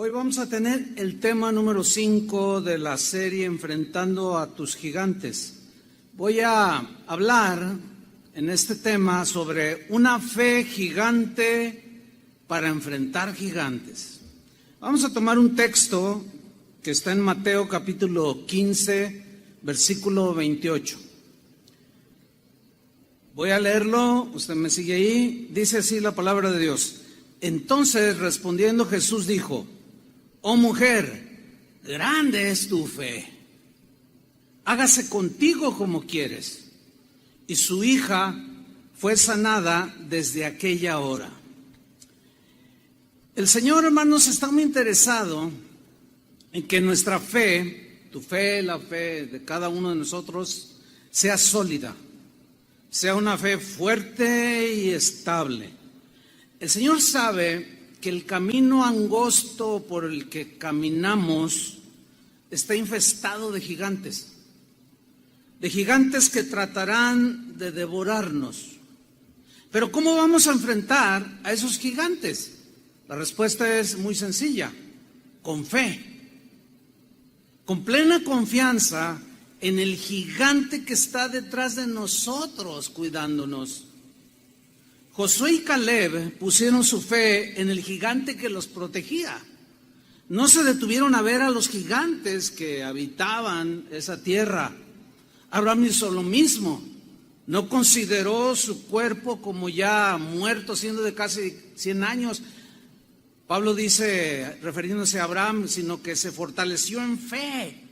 Hoy vamos a tener el tema número 5 de la serie Enfrentando a tus gigantes. Voy a hablar en este tema sobre una fe gigante para enfrentar gigantes. Vamos a tomar un texto que está en Mateo capítulo 15, versículo 28. Voy a leerlo, usted me sigue ahí. Dice así la palabra de Dios. Entonces, respondiendo Jesús dijo: oh mujer, grande es tu fe, hágase contigo como quieres. Y su hija fue sanada desde aquella hora. El Señor, hermanos, está muy interesado en que nuestra fe, tu fe, la fe de cada uno de nosotros, sea sólida, sea una fe fuerte y estable. El Señor sabe que el camino angosto por el que caminamos está infestado de gigantes que tratarán de devorarnos. Pero ¿cómo vamos a enfrentar a esos gigantes? La respuesta es muy sencilla: con fe, con plena confianza en el gigante que está detrás de nosotros cuidándonos. Josué y Caleb pusieron su fe en el gigante que los protegía. No se detuvieron a ver a los gigantes que habitaban esa tierra. Abraham hizo lo mismo. No consideró su cuerpo como ya muerto, siendo de casi 100 años. Pablo dice, refiriéndose a Abraham, sino que se fortaleció en fe,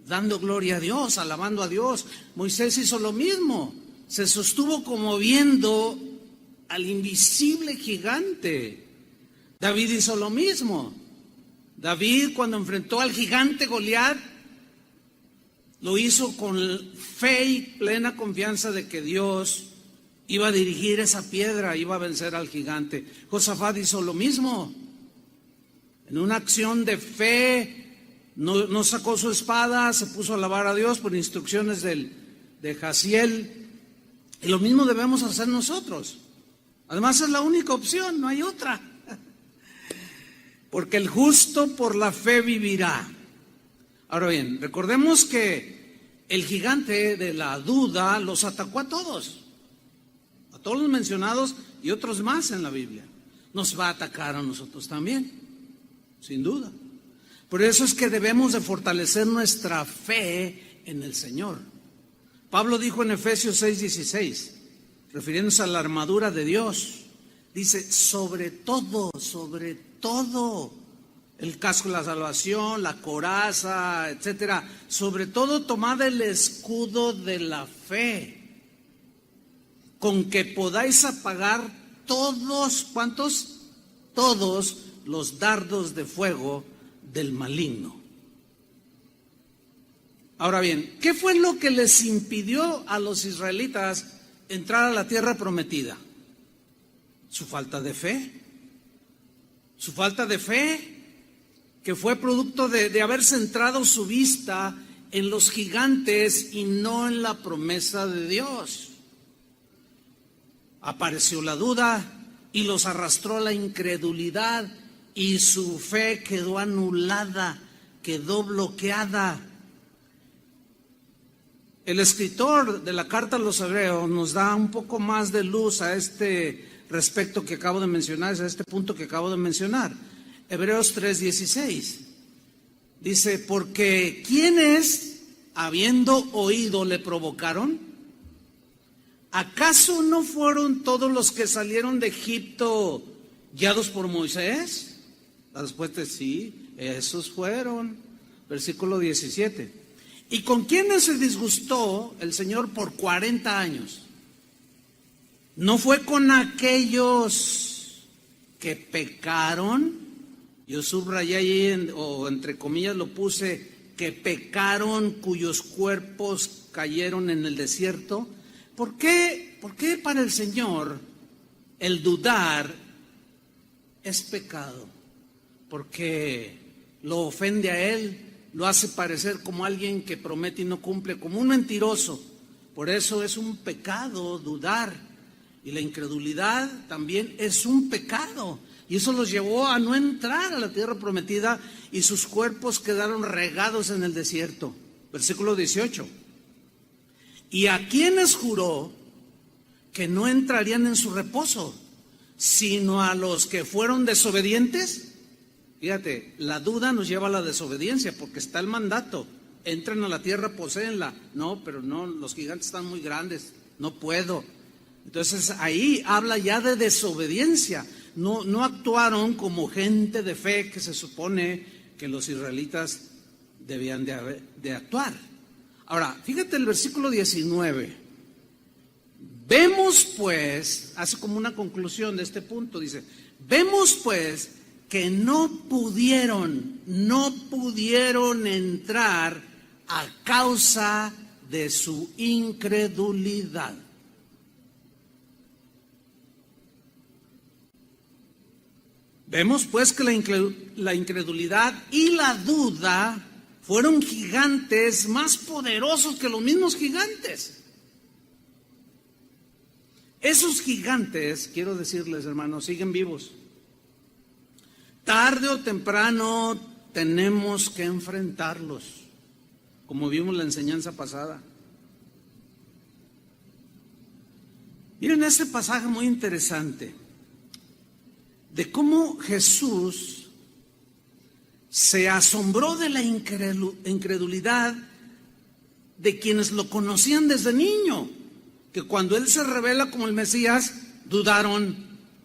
dando gloria a Dios, alabando a Dios. Moisés hizo lo mismo. Se sostuvo como viendo al invisible gigante. David hizo lo mismo. David, cuando enfrentó al gigante Goliat, lo hizo con fe y plena confianza de que Dios iba a dirigir esa piedra, iba a vencer al gigante. Josafat hizo lo mismo. En una acción de fe, no sacó su espada, se puso a alabar a Dios por instrucciones de Jaziel. Y lo mismo debemos hacer nosotros. Además es la única opción, no hay otra. Porque el justo por la fe vivirá. Ahora bien, recordemos que el gigante de la duda los atacó a todos los mencionados y otros más en la Biblia. Nos va a atacar a nosotros también, sin duda. Por eso es que debemos de fortalecer nuestra fe en el Señor. Pablo dijo en Efesios 6:16, refiriéndose a la armadura de Dios, dice: sobre todo, el casco de la salvación, la coraza, etcétera, sobre todo tomad el escudo de la fe, con que podáis apagar todos, ¿cuántos? Todos los dardos de fuego del maligno. Ahora bien, ¿qué fue lo que les impidió a los israelitas entrar a la tierra prometida? Su falta de fe. Su falta de fe, que fue producto de haber centrado su vista en los gigantes y no en la promesa de Dios. Apareció la duda y los arrastró a la incredulidad, y su fe quedó anulada, quedó bloqueada. El escritor de la carta a los Hebreos nos da un poco más de luz a este respecto que acabo de mencionar, a este punto que acabo de mencionar. Hebreos 3:16 dice: porque ¿quiénes, habiendo oído, le provocaron? ¿Acaso no fueron todos los que salieron de Egipto guiados por Moisés? La respuesta es sí, esos fueron. Versículo 17. ¿Y con quiénes se disgustó el Señor por 40 años? ¿No fue con aquellos que pecaron? Yo subrayé ahí, o entre comillas lo puse, que pecaron, cuyos cuerpos cayeron en el desierto. ¿Por qué para el Señor el dudar es pecado? Porque lo ofende a Él, lo hace parecer como alguien que promete y no cumple, como un mentiroso. Por eso es un pecado dudar. Y la incredulidad también es un pecado. Y eso los llevó a no entrar a la tierra prometida y sus cuerpos quedaron regados en el desierto. Versículo 18. Y a quienes juró que no entrarían en su reposo, sino a los que fueron desobedientes. Fíjate, la duda nos lleva a la desobediencia porque está el mandato. Entren a la tierra, poséenla. No, pero no, los gigantes están muy grandes, no puedo. Entonces ahí habla ya de desobediencia. No actuaron como gente de fe que se supone que los israelitas debían de actuar. Ahora, fíjate el versículo 19. Vemos pues, hace como una conclusión de este punto, dice, vemos pues que no pudieron entrar a causa de su incredulidad. Vemos pues que la incredulidad y la duda fueron gigantes más poderosos que los mismos gigantes. Esos gigantes, quiero decirles, hermanos, siguen vivos. Tarde o temprano tenemos que enfrentarlos, como vimos la enseñanza pasada. Miren este pasaje muy interesante de cómo Jesús se asombró de la incredulidad de quienes lo conocían desde niño, que cuando Él se revela como el Mesías, dudaron,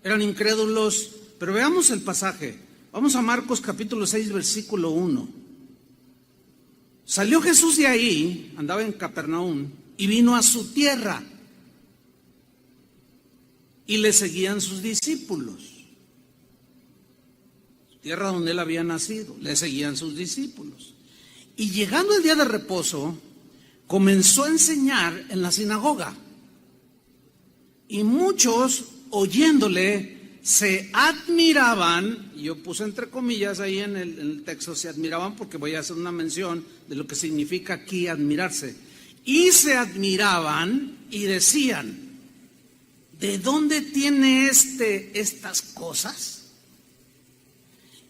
eran incrédulos. Pero veamos el pasaje. Vamos a Marcos capítulo 6, versículo 1. Salió Jesús de ahí, andaba en Capernaum, y vino a su tierra, y le seguían sus discípulos. Tierra donde él había nacido, le seguían sus discípulos. Y llegando el día de reposo, comenzó a enseñar en la sinagoga. Y muchos, oyéndole, se admiraban, y yo puse entre comillas ahí en el texto, se admiraban porque voy a hacer una mención de lo que significa aquí admirarse. Y se admiraban y decían, ¿de dónde tiene estas cosas?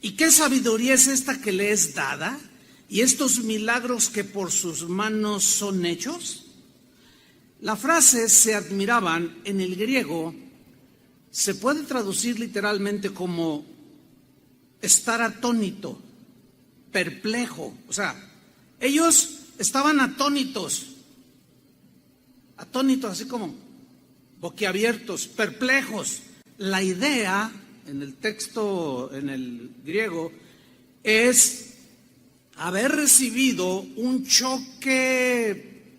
¿Y qué sabiduría es esta que le es dada? ¿Y estos milagros que por sus manos son hechos? La frase se admiraban en el griego se puede traducir literalmente como estar atónito, perplejo. O sea, ellos estaban atónitos, así como boquiabiertos, perplejos. La idea en el texto, en el griego, es haber recibido un choque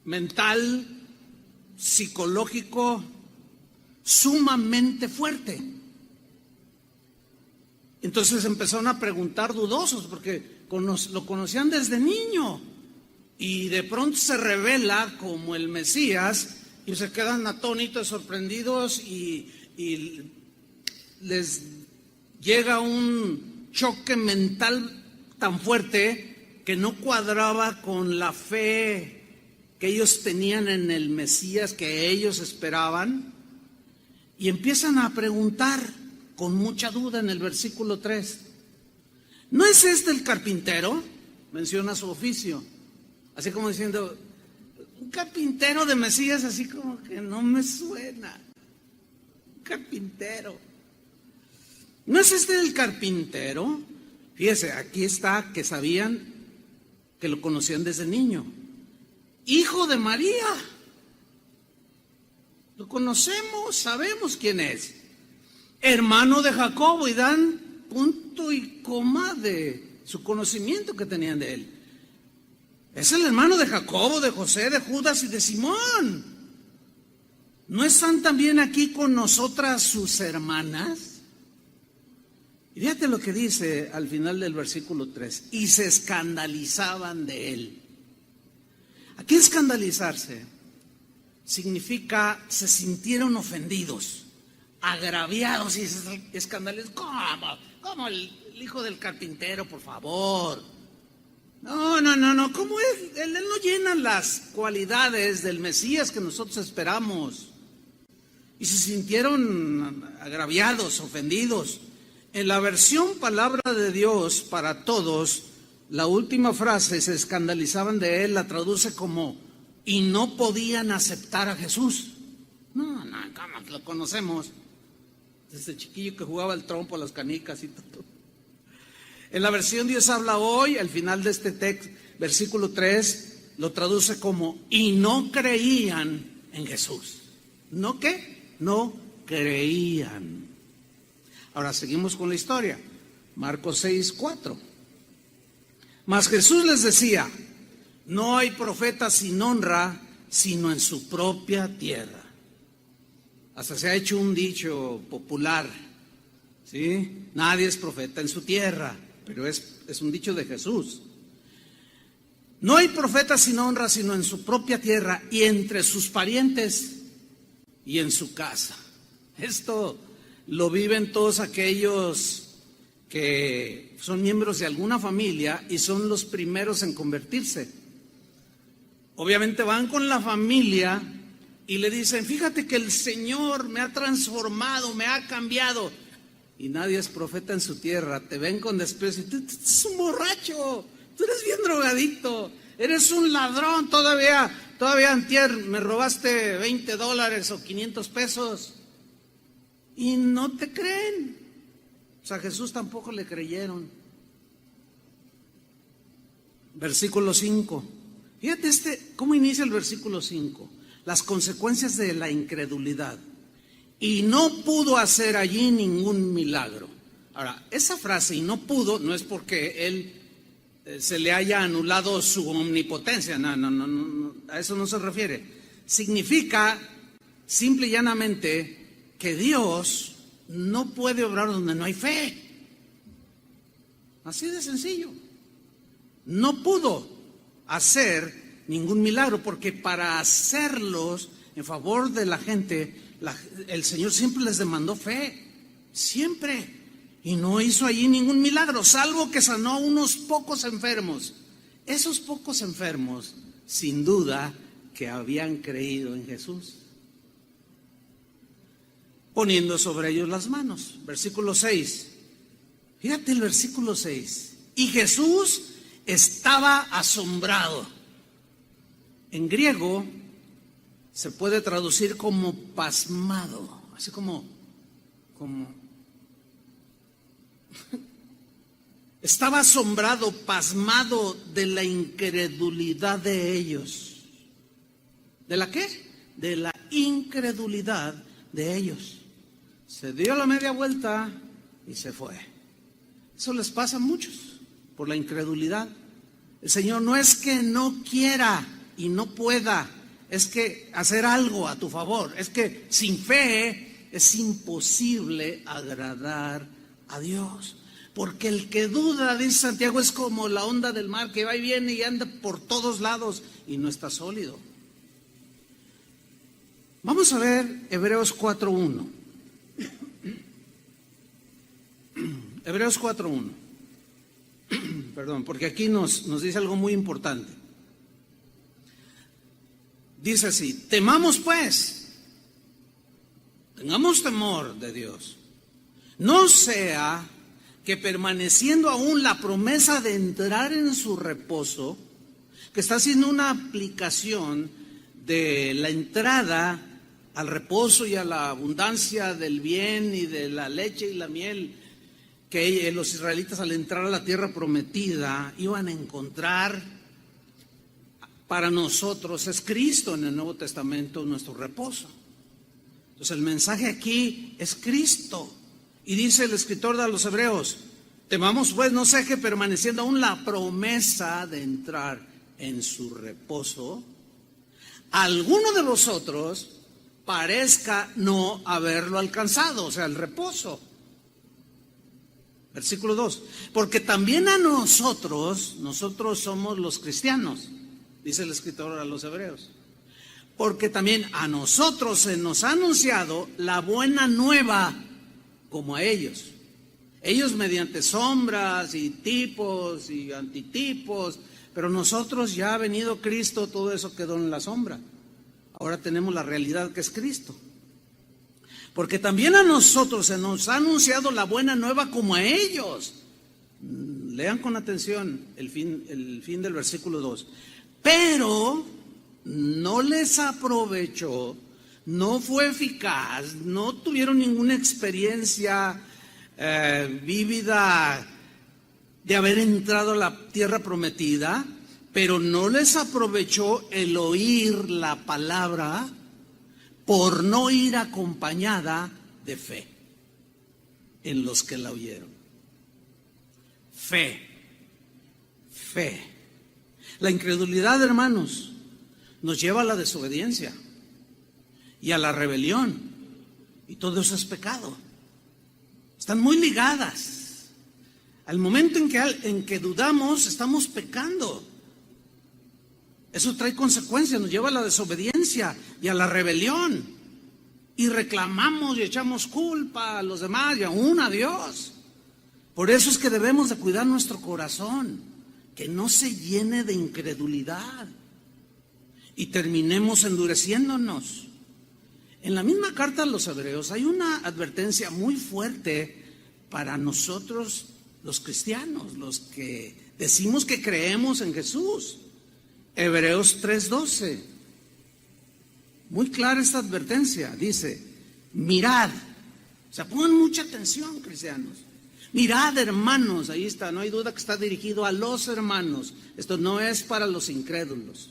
mental, psicológico, sumamente fuerte. Entonces empezaron a preguntar dudosos, porque lo conocían desde niño, y de pronto se revela como el Mesías, y se quedan atónitos, sorprendidos, y les llega un choque mental tan fuerte que no cuadraba con la fe que ellos tenían en el Mesías, que ellos esperaban, y empiezan a preguntar con mucha duda en el versículo 3. ¿No es este el carpintero? Menciona su oficio, así como diciendo, un carpintero de Mesías, así como que no me suena. Carpintero. ¿No es este el carpintero? Fíjese, aquí está que sabían que lo conocían desde niño. Hijo de María. Lo conocemos, sabemos quién es. Hermano de Jacobo, y dan punto y coma de su conocimiento que tenían de él. Es el hermano de Jacobo, de José, de Judas y de Simón. ¿No están también aquí con nosotras sus hermanas? Y fíjate lo que dice al final del versículo 3. Y se escandalizaban de él. Aquí escandalizarse significa se sintieron ofendidos, agraviados y escandalizados. ¿Cómo el hijo del carpintero, por favor? No. ¿Cómo es? Él no llena las cualidades del Mesías que nosotros esperamos. y se sintieron agraviados, ofendidos. En la versión Palabra de Dios para Todos, la última frase, se escandalizaban de él, la traduce como, y no podían aceptar a Jesús. No, ¿cómo lo conocemos? Desde chiquillo que jugaba el trompo, las canicas y todo. En la versión Dios habla hoy, al final de este texto, versículo 3, lo traduce como, y no creían en Jesús. ¿No qué? No creían. Ahora seguimos con la historia. Marcos 6, 4. Mas Jesús les decía, no hay profeta sin honra, sino en su propia tierra. Hasta se ha hecho un dicho popular, ¿sí? Nadie es profeta en su tierra, pero es un dicho de Jesús. No hay profeta sin honra, sino en su propia tierra y entre sus parientes y en su casa. Esto lo viven todos aquellos que son miembros de alguna familia y son los primeros en convertirse. Obviamente van con la familia y le dicen, fíjate que el Señor me ha transformado, me ha cambiado. Y nadie es profeta en su tierra, te ven con desprecio. Tú eres un borracho, tú eres bien drogadicto, eres un ladrón, todavía antier me robaste $20 o 500 pesos. Y no te creen. O sea, a Jesús tampoco le creyeron. Versículo 5. Fíjate cómo inicia el versículo 5. Las consecuencias de la incredulidad. Y no pudo hacer allí ningún milagro. Ahora, esa frase, y no pudo, no es porque él se le haya anulado su omnipotencia. No, a eso no se refiere. Significa, simple y llanamente, que Dios no puede obrar donde no hay fe. Así de sencillo. No pudo hacer ningún milagro, porque para hacerlos en favor de la gente, el Señor siempre les demandó fe, siempre. Y no hizo allí ningún milagro, salvo que sanó a unos pocos enfermos. Esos pocos enfermos, sin duda, que habían creído en Jesús, poniendo sobre ellos las manos. Versículo 6. Fíjate el versículo 6. Y Jesús estaba asombrado. En griego se puede traducir como pasmado, así como estaba asombrado, pasmado de la incredulidad de ellos. ¿De la qué? De la incredulidad de ellos. Se dio la media vuelta y se fue. Eso les pasa a muchos por la incredulidad. El Señor no es que no quiera y no pueda, es que hacer algo a tu favor. Es que sin fe es imposible agradar a Dios. Porque el que duda, dice Santiago, es como la onda del mar que va y viene y anda por todos lados y no está sólido. Vamos a ver Hebreos 4.1. Hebreos 4.1. Perdón, porque aquí nos dice algo muy importante. Dice así: temamos pues, tengamos temor de Dios. No sea que permaneciendo aún la promesa de entrar en su reposo, que está haciendo una aplicación de la entrada al reposo y a la abundancia del bien y de la leche y la miel, que los israelitas al entrar a la tierra prometida iban a encontrar. Para nosotros es Cristo en el Nuevo Testamento nuestro reposo. Entonces el mensaje aquí es Cristo. Y dice el escritor de los Hebreos: temamos pues, no sea que permaneciendo aún la promesa de entrar en su reposo, alguno de vosotros parezca no haberlo alcanzado, o sea, el reposo. Versículo 2. Porque también a nosotros somos los cristianos, dice el escritor a los Hebreos. Porque también a nosotros se nos ha anunciado la buena nueva como a ellos. Ellos mediante sombras y tipos y antitipos, pero nosotros, ya ha venido Cristo, todo eso quedó en la sombra. Ahora tenemos la realidad que es Cristo. Porque también a nosotros se nos ha anunciado la buena nueva como a ellos. Lean con atención el fin del versículo 2. Pero no les aprovechó, no fue eficaz, no tuvieron ninguna experiencia vívida de haber entrado a la tierra prometida, pero no les aprovechó el oír la palabra por no ir acompañada de fe en los que la oyeron. Fe. La incredulidad, hermanos, nos lleva a la desobediencia y a la rebelión, y todo eso es pecado. Están muy ligadas. Al momento en que dudamos, estamos pecando. Eso trae consecuencias, nos lleva a la desobediencia y a la rebelión. Y reclamamos y echamos culpa a los demás y aún a Dios. Por eso es que debemos de cuidar nuestro corazón, que no se llene de incredulidad y terminemos endureciéndonos. En la misma carta a los Hebreos hay una advertencia muy fuerte para nosotros los cristianos, los que decimos que creemos en Jesús. Hebreos 3:12. Muy clara esta advertencia. Dice, mirad. O sea, pongan mucha atención, cristianos. Mirad, hermanos, ahí está, no hay duda que está dirigido a los hermanos. Esto no es para los incrédulos.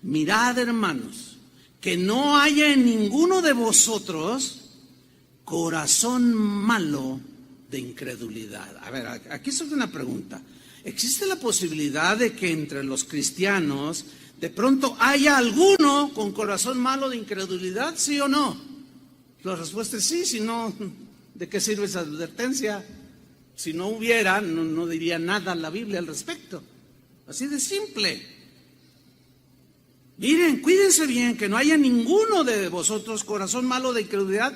Mirad, hermanos, que no haya en ninguno de vosotros corazón malo de incredulidad. A ver, aquí surge una pregunta. ¿Existe la posibilidad de que entre los cristianos de pronto haya alguno con corazón malo de incredulidad? ¿Sí o no? La respuesta es sí, si no, ¿de qué sirve esa advertencia? Si no hubiera, no diría nada la Biblia al respecto. Así de simple. Miren, cuídense bien, que no haya ninguno de vosotros corazón malo de incredulidad.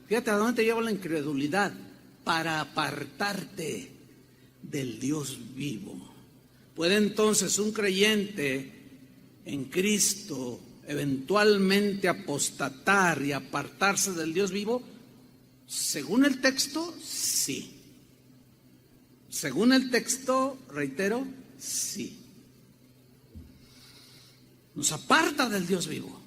Fíjate a dónde te lleva la incredulidad. Para apartarte del Dios vivo. ¿Puede entonces un creyente en Cristo eventualmente apostatar y apartarse del Dios vivo? Según el texto, sí. Según el texto, reitero, sí. Nos aparta del Dios vivo.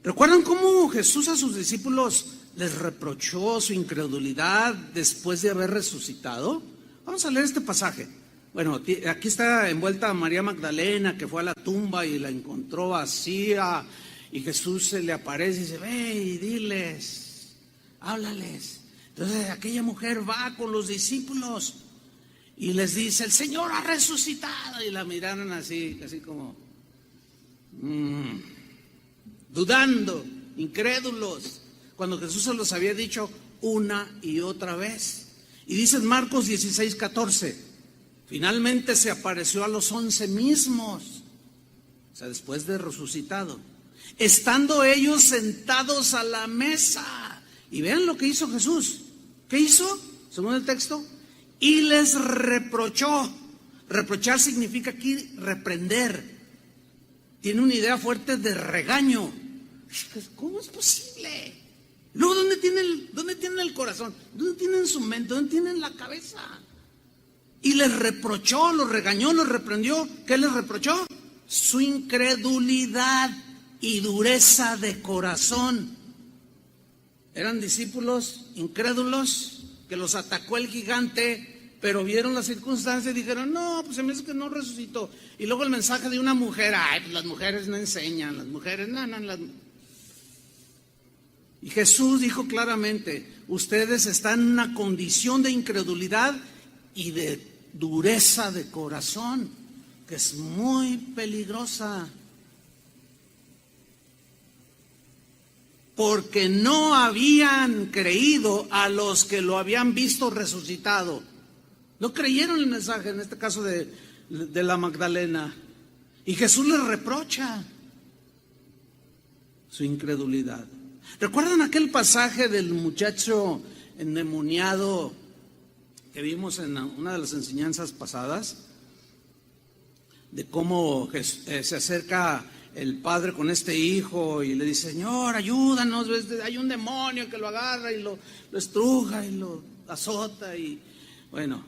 ¿Recuerdan cómo Jesús a sus discípulos les reprochó su incredulidad después de haber resucitado? Vamos a leer este pasaje. Bueno, aquí está envuelta María Magdalena, que fue a la tumba y la encontró vacía, y Jesús se le aparece y dice, ve y diles, háblales. Entonces aquella mujer va con los discípulos y les dice, el Señor ha resucitado, y la miraron así, así como dudando, incrédulos, cuando Jesús se los había dicho una y otra vez. Y dice en Marcos 16:14, finalmente se apareció a los 11 mismos, o sea, después de resucitado, estando ellos sentados a la mesa. Y vean lo que hizo Jesús. ¿Qué hizo? Según el texto, y les reprochó. Reprochar significa aquí reprender. Tiene una idea fuerte de regaño. ¿Cómo es posible? Luego, ¿dónde tienen el corazón? ¿Dónde tienen su mente? ¿Dónde tienen la cabeza? Y les reprochó, los regañó, los reprendió. ¿Qué les reprochó? Su incredulidad y dureza de corazón. Eran discípulos incrédulos que los atacó el gigante, pero vieron las circunstancias y dijeron, no, pues se me hace que no resucitó. Y luego el mensaje de una mujer, ay, pues las mujeres no enseñan, las mujeres, Y Jesús dijo claramente, ustedes están en una condición de incredulidad y de dureza de corazón, que es muy peligrosa. Porque no habían creído a los que lo habían visto resucitado. No creyeron el mensaje, en este caso de la Magdalena. Y Jesús les reprocha su incredulidad. ¿Recuerdan aquel pasaje del muchacho endemoniado que vimos en una de las enseñanzas pasadas? De cómo se acerca el padre con este hijo y le dice: Señor, ayúdanos, hay un demonio que lo agarra y lo estruja y lo azota. Y bueno,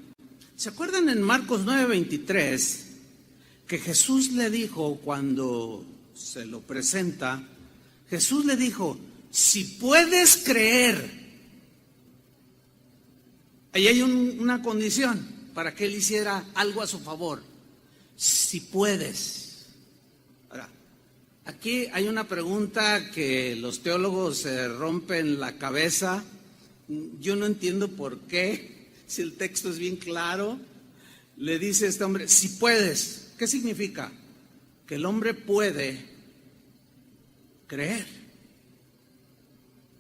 ¿se acuerdan en Marcos 9:23 que Jesús le dijo cuando se lo presenta? Jesús le dijo: si puedes creer. Ahí hay una condición para que él hiciera algo a su favor. Si puedes. Ahora, aquí hay una pregunta que los teólogos se rompen la cabeza. Yo no entiendo por qué, si el texto es bien claro. Le dice este hombre: si puedes. ¿Qué significa? Que el hombre puede creer,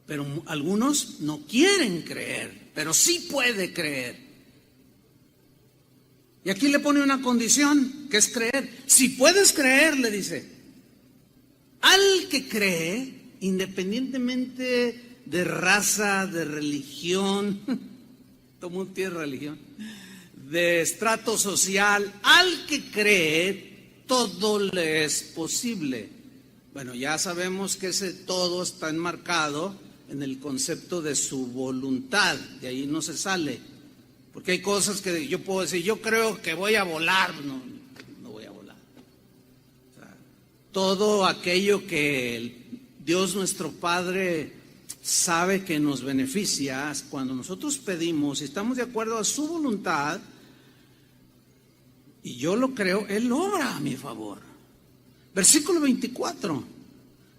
pero algunos no quieren creer, pero sí puede creer. Y aquí le pone una condición, que es creer. Si puedes creer, le dice, al que cree, independientemente de raza, de religión, todo mundo tiene religión, de estrato social, al que cree, todo le es posible. Bueno, ya sabemos que ese todo está enmarcado en el concepto de su voluntad, de ahí no se sale, porque hay cosas que yo puedo decir: yo creo que voy a volar. No voy a volar. O sea, todo aquello que Dios nuestro Padre sabe que nos beneficia, cuando nosotros pedimos y estamos de acuerdo a su voluntad, y yo lo creo, Él obra a mi favor. Versículo 24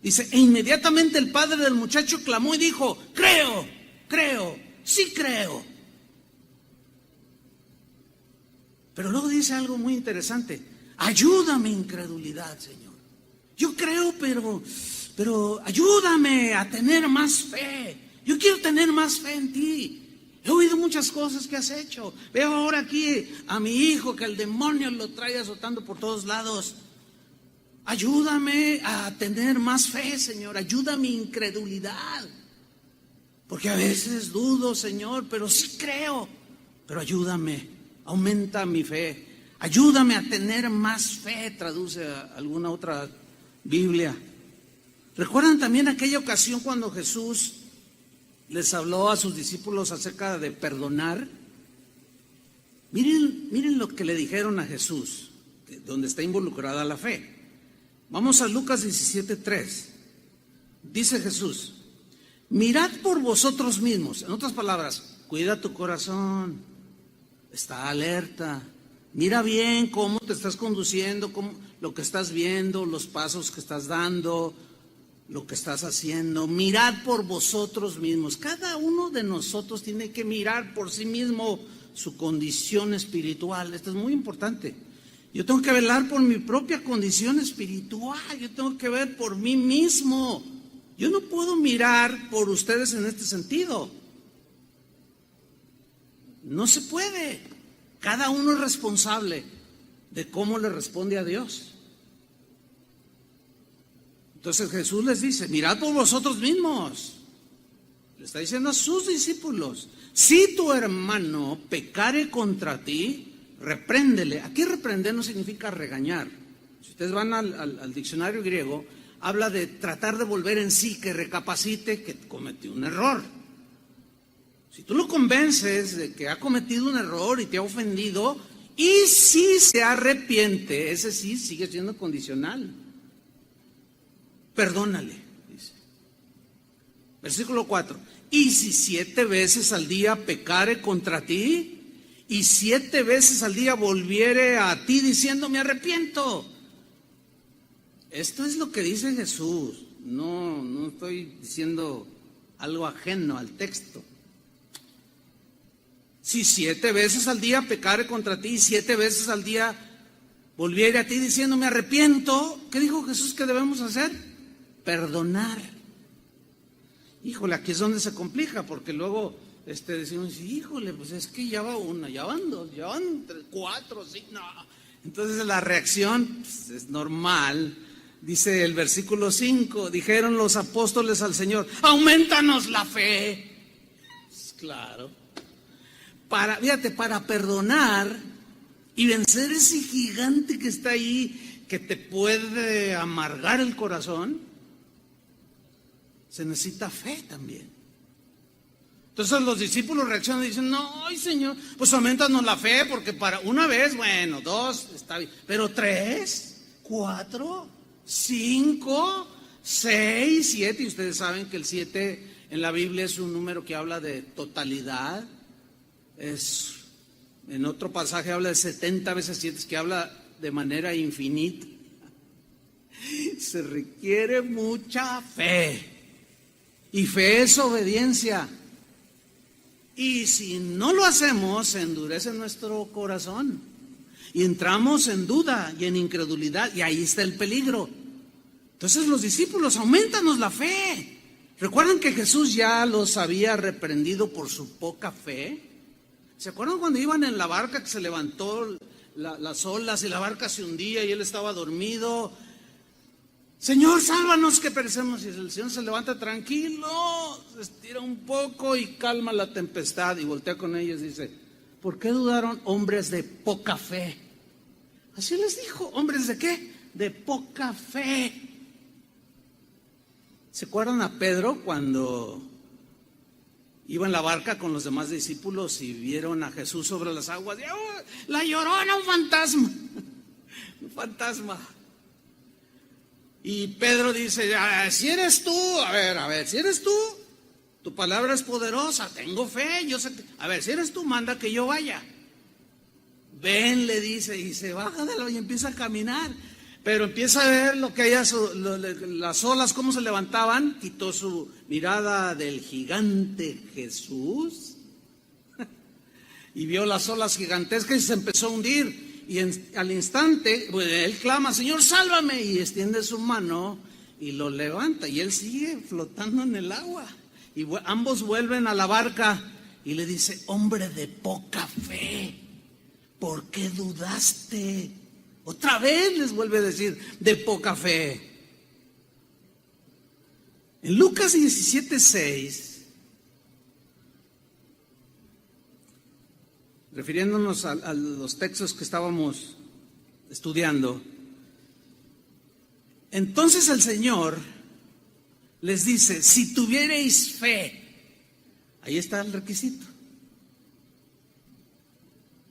dice: e inmediatamente el padre del muchacho clamó y dijo: creo, sí creo. Pero luego dice algo muy interesante: ayuda mi incredulidad, Señor. Yo creo, pero ayúdame a tener más fe. Yo quiero tener más fe en ti. He oído muchas cosas que has hecho. Veo ahora aquí a mi hijo que el demonio lo trae azotando por todos lados. Ayúdame a tener más fe, Señor. Ayuda mi incredulidad. Porque a veces dudo, Señor, pero sí creo. Pero ayúdame, aumenta mi fe. Ayúdame a tener más fe, traduce a alguna otra Biblia. ¿Recuerdan también aquella ocasión cuando Jesús les habló a sus discípulos acerca de perdonar? Miren lo que le dijeron a Jesús, donde está involucrada la fe. Vamos a Lucas 17:3. Dice Jesús: mirad por vosotros mismos. En otras palabras, cuida tu corazón, está alerta, mira bien cómo te estás conduciendo, lo que estás viendo, los pasos que estás dando, lo que estás haciendo. Mirad por vosotros mismos. Cada uno de nosotros tiene que mirar por sí mismo su condición espiritual. Esto es muy importante. Yo tengo que velar por mi propia condición espiritual. Yo tengo que ver por mí mismo. Yo no puedo mirar por ustedes en este sentido. No se puede. Cada uno es responsable de cómo le responde a Dios. Entonces Jesús les dice: mirad por vosotros mismos. Le está diciendo a sus discípulos: si tu hermano pecare contra ti, repréndele. Aquí reprender no significa regañar. Si ustedes van al diccionario griego, habla de tratar de volver en sí, que recapacite que cometió un error. Si tú lo convences de que ha cometido un error y te ha ofendido, y si se arrepiente, ese sí sigue siendo condicional. Perdónale, dice. Versículo 4. Y si 7 veces al día pecare contra ti, y 7 veces al día volviere a ti diciendo: me arrepiento. Esto es lo que dice Jesús. No estoy diciendo algo ajeno al texto. Si 7 veces al día pecare contra ti, y 7 veces al día volviere a ti diciendo: me arrepiento, ¿qué dijo Jesús que debemos hacer? Perdonar. Híjole, aquí es donde se complica, porque luego decimos: híjole, pues es que ya va una, ya van 2, ya van 3, 4, 5, no. Entonces la reacción pues, es normal. Dice el versículo 5: dijeron los apóstoles al Señor: aumentanos la fe. Pues, claro. Para perdonar y vencer ese gigante que está ahí, que te puede amargar el corazón, se necesita fe también. Entonces los discípulos reaccionan y dicen, no, ay, Señor, pues aumentanos la fe, porque para una vez, bueno, 2, está bien, pero 3, 4, 5, 6, 7, y ustedes saben que el 7 en la Biblia es un número que habla de totalidad. En otro pasaje habla de 70 veces 7, que habla de manera infinita. Se requiere mucha fe, y fe es obediencia. Y si no lo hacemos, se endurece nuestro corazón y entramos en duda y en incredulidad, y ahí está el peligro. Entonces los discípulos, aumentanos la fe. ¿Recuerdan que Jesús ya los había reprendido por su poca fe? ¿Se acuerdan cuando iban en la barca que se levantó las olas y la barca se hundía y él estaba dormido? Señor, sálvanos que perecemos. Y el Señor se levanta tranquilo, se estira un poco y calma la tempestad, y voltea con ellos y dice, ¿por qué dudaron, hombres de poca fe? Así les dijo, ¿hombres de qué? De poca fe. ¿Se acuerdan a Pedro cuando iba en la barca con los demás discípulos y vieron a Jesús sobre las aguas? Y, ¡oh, la Llorona, un fantasma! Un fantasma. Y Pedro dice, si eres tú, a ver, si eres tú, tu palabra es poderosa, tengo fe, yo sé que, a ver, si eres tú, manda que yo vaya. Ven, le dice, y se baja de la y empieza a caminar, pero empieza a ver lo que las olas, cómo se levantaban, quitó su mirada del gigante Jesús, y vio las olas gigantescas y se empezó a hundir. Y al instante, pues, él clama, Señor, sálvame, y extiende su mano y lo levanta, y él sigue flotando en el agua. Y ambos vuelven a la barca y le dice, hombre de poca fe, ¿por qué dudaste? Otra vez les vuelve a decir, de poca fe. En Lucas 17:6, refiriéndonos a los textos que estábamos estudiando, entonces el Señor les dice, si tuvierais fe, ahí está el requisito.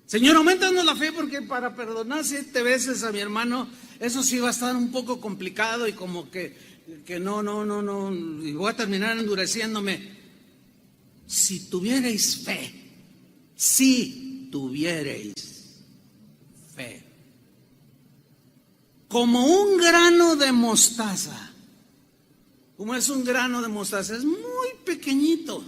Señor, aumentanos la fe, porque para perdonar 7 veces a mi hermano, eso sí va a estar un poco complicado, y como que no, y voy a terminar endureciéndome. Si tuvierais fe, si tuvierais fe, como un grano de mostaza. ¿Cómo es un grano de mostaza? Es muy pequeñito.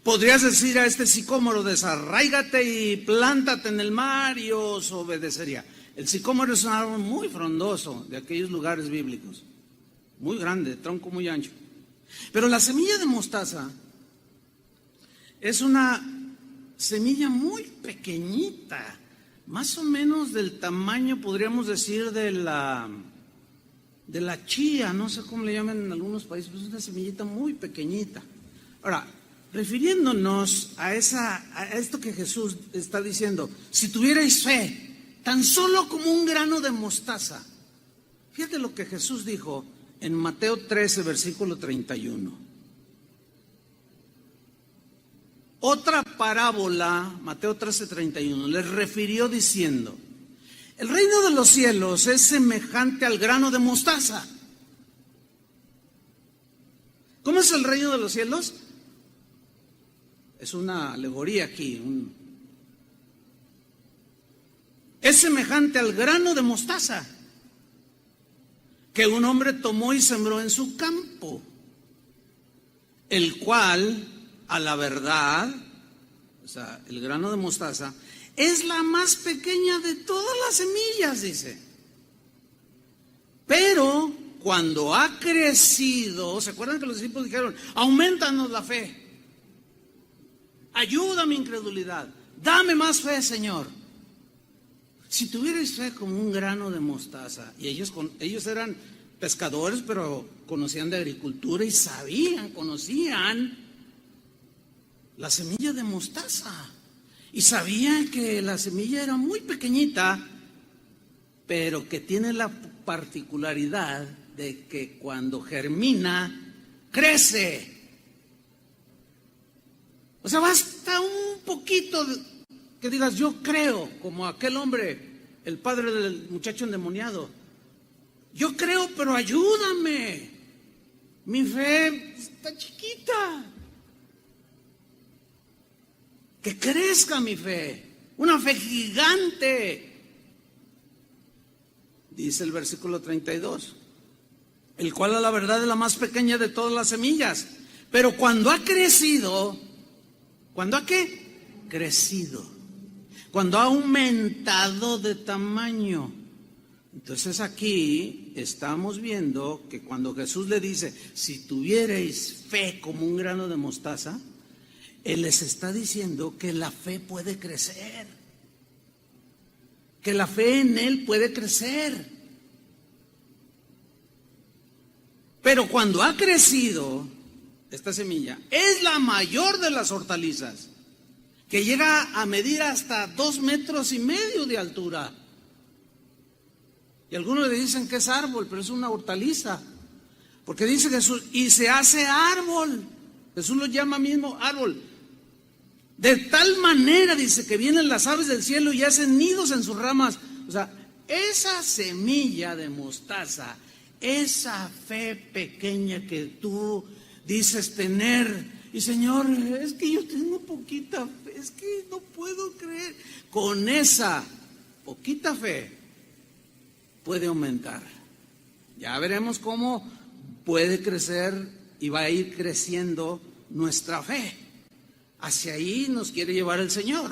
Podrías decir a este sicómoro, desarráigate y plántate en el mar, y os obedecería. El sicómoro es un árbol muy frondoso de aquellos lugares bíblicos, muy grande, tronco muy ancho. Pero la semilla de mostaza es una semilla muy pequeñita, más o menos del tamaño, podríamos decir, de la chía, no sé cómo le llaman en algunos países, pero es una semillita muy pequeñita. Ahora, refiriéndonos a esto que Jesús está diciendo, si tuvierais fe, tan solo como un grano de mostaza. Fíjate lo que Jesús dijo en Mateo 13, versículo 31. Otra parábola, Mateo 13:31, les refirió diciendo, el reino de los cielos es semejante al grano de mostaza. ¿Cómo es el reino de los cielos? Es una alegoría aquí. Es semejante al grano de mostaza que un hombre tomó y sembró en su campo, el cual, a la verdad, o sea, el grano de mostaza, es la más pequeña de todas las semillas, dice. Pero cuando ha crecido, ¿se acuerdan que los discípulos dijeron, aumentanos la fe? Ayuda a mi incredulidad, dame más fe, Señor. Si tuvierais fe como un grano de mostaza, y ellos eran pescadores, pero conocían de agricultura y conocían la semilla de mostaza. Y sabía que la semilla era muy pequeñita, pero que tiene la particularidad de que cuando germina, crece. O sea, basta un poquito que digas, yo creo, como aquel hombre, el padre del muchacho endemoniado. Yo creo, pero ayúdame. Mi fe está chiquita. Que crezca mi fe, una fe gigante. Dice el versículo 32, el cual a la verdad es la más pequeña de todas las semillas. Pero cuando ha crecido, ¿cuándo ha qué? Crecido. Cuando ha aumentado de tamaño. Entonces aquí estamos viendo que cuando Jesús le dice, si tuvierais fe como un grano de mostaza, Él les está diciendo que la fe puede crecer, que la fe en Él puede crecer. Pero cuando ha crecido, esta semilla es la mayor de las hortalizas, que llega a medir hasta 2,5 metros de altura. Y algunos le dicen que es árbol, pero es una hortaliza, porque dice Jesús, y se hace árbol. Jesús lo llama mismo árbol. De tal manera, dice, que vienen las aves del cielo y hacen nidos en sus ramas. O sea, esa semilla de mostaza, esa fe pequeña que tú dices tener, y Señor, es que yo tengo poquita fe, es que no puedo creer. Con esa poquita fe puede aumentar. Ya veremos cómo puede crecer y va a ir creciendo nuestra fe. Hacia ahí nos quiere llevar el Señor.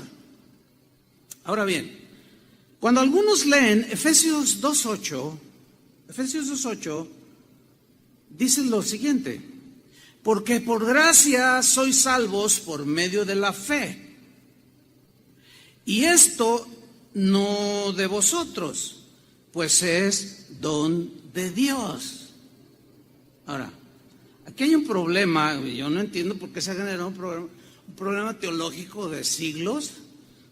Ahora bien, cuando algunos leen Efesios 2:8, dice lo siguiente: porque por gracia sois salvos por medio de la fe. Y esto no de vosotros, pues es don de Dios. Ahora, aquí hay un problema, yo no entiendo por qué se ha generado un problema teológico de siglos,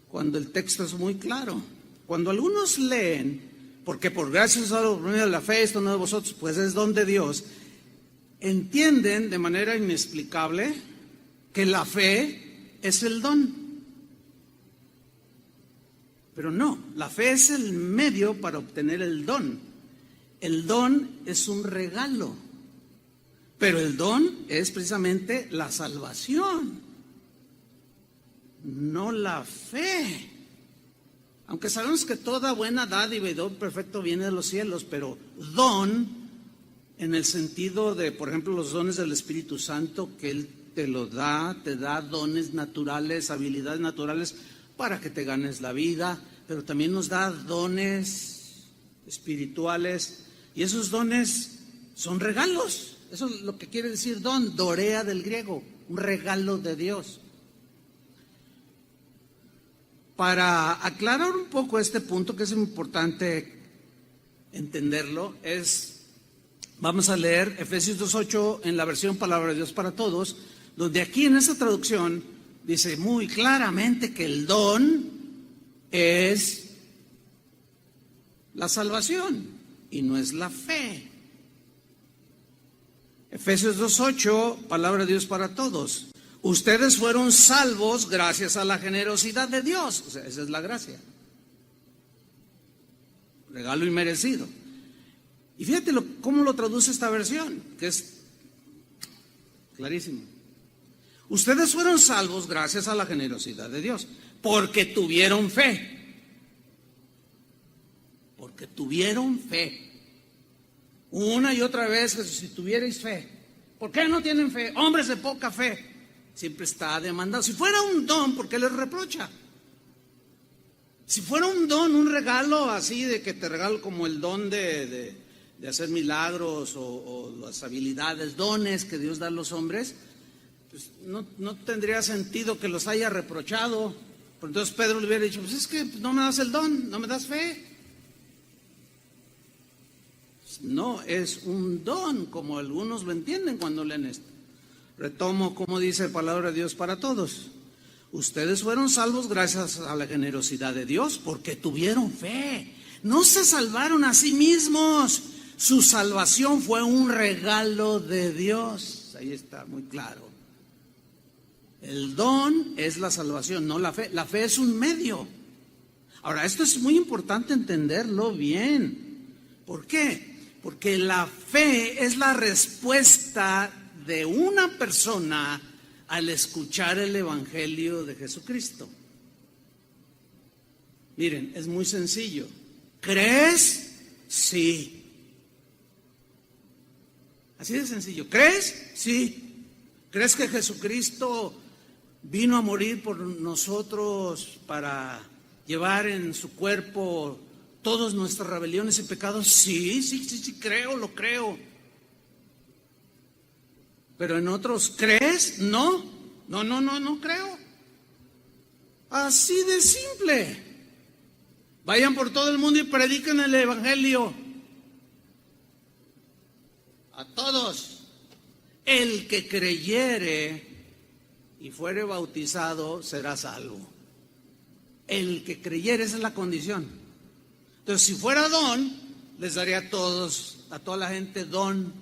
cuando el texto es muy claro. Cuando algunos leen, porque por gracia solo por medio de la fe, esto no de vosotros, pues es don de Dios, entienden de manera inexplicable que la fe es el don. Pero no, la fe es el medio para obtener el don. El don es un regalo, pero el don es precisamente la salvación, no la fe. Aunque sabemos que toda buena dádiva y don perfecto viene de los cielos, pero don en el sentido de, por ejemplo, los dones del Espíritu Santo, que Él te lo da, te da dones naturales, habilidades naturales para que te ganes la vida, pero también nos da dones espirituales, y esos dones son regalos. Eso es lo que quiere decir don, dorea del griego, un regalo de Dios. Para aclarar un poco este punto, que es importante entenderlo, vamos a leer Efesios 2:8 en la versión Palabra de Dios para Todos, donde aquí en esta traducción dice muy claramente que el don es la salvación y no es la fe. Efesios 2:8, Palabra de Dios para Todos. Ustedes fueron salvos gracias a la generosidad de Dios. O sea, esa es la gracia. Regalo inmerecido. Y fíjate cómo lo traduce esta versión, que es clarísimo. Ustedes fueron salvos gracias a la generosidad de Dios, porque tuvieron fe. Porque tuvieron fe. Una y otra vez, si tuvierais fe. ¿Por qué no tienen fe? Hombres de poca fe. Siempre está demandado. Si fuera un don, ¿por qué les reprocha? Si fuera un don, un regalo así de que te regalo como el don de hacer milagros o las habilidades, dones que Dios da a los hombres, pues no tendría sentido que los haya reprochado. Entonces Pedro le hubiera dicho, pues es que no me das el don, no me das fe. No es un don, como algunos lo entienden cuando leen esto. Retomo como dice Palabra de Dios para Todos. Ustedes fueron salvos gracias a la generosidad de Dios, porque tuvieron fe. No se salvaron a sí mismos. Su salvación fue un regalo de Dios. Ahí está muy claro. El don es la salvación, no la fe. La fe es un medio. Ahora, esto es muy importante entenderlo bien. ¿Por qué? Porque la fe es la respuesta de una persona al escuchar el Evangelio de Jesucristo. Miren, es muy sencillo. ¿Crees? Sí. Así de sencillo. ¿Crees? Sí. ¿Crees que Jesucristo vino a morir por nosotros para llevar en su cuerpo todas nuestras rebeliones y pecados? Sí, creo, lo creo. Pero en otros, ¿crees? No creo. Así de simple. Vayan por todo el mundo y prediquen el Evangelio. A todos. El que creyere y fuere bautizado será salvo. El que creyere, esa es la condición. Entonces, si fuera don, les daría a toda la gente don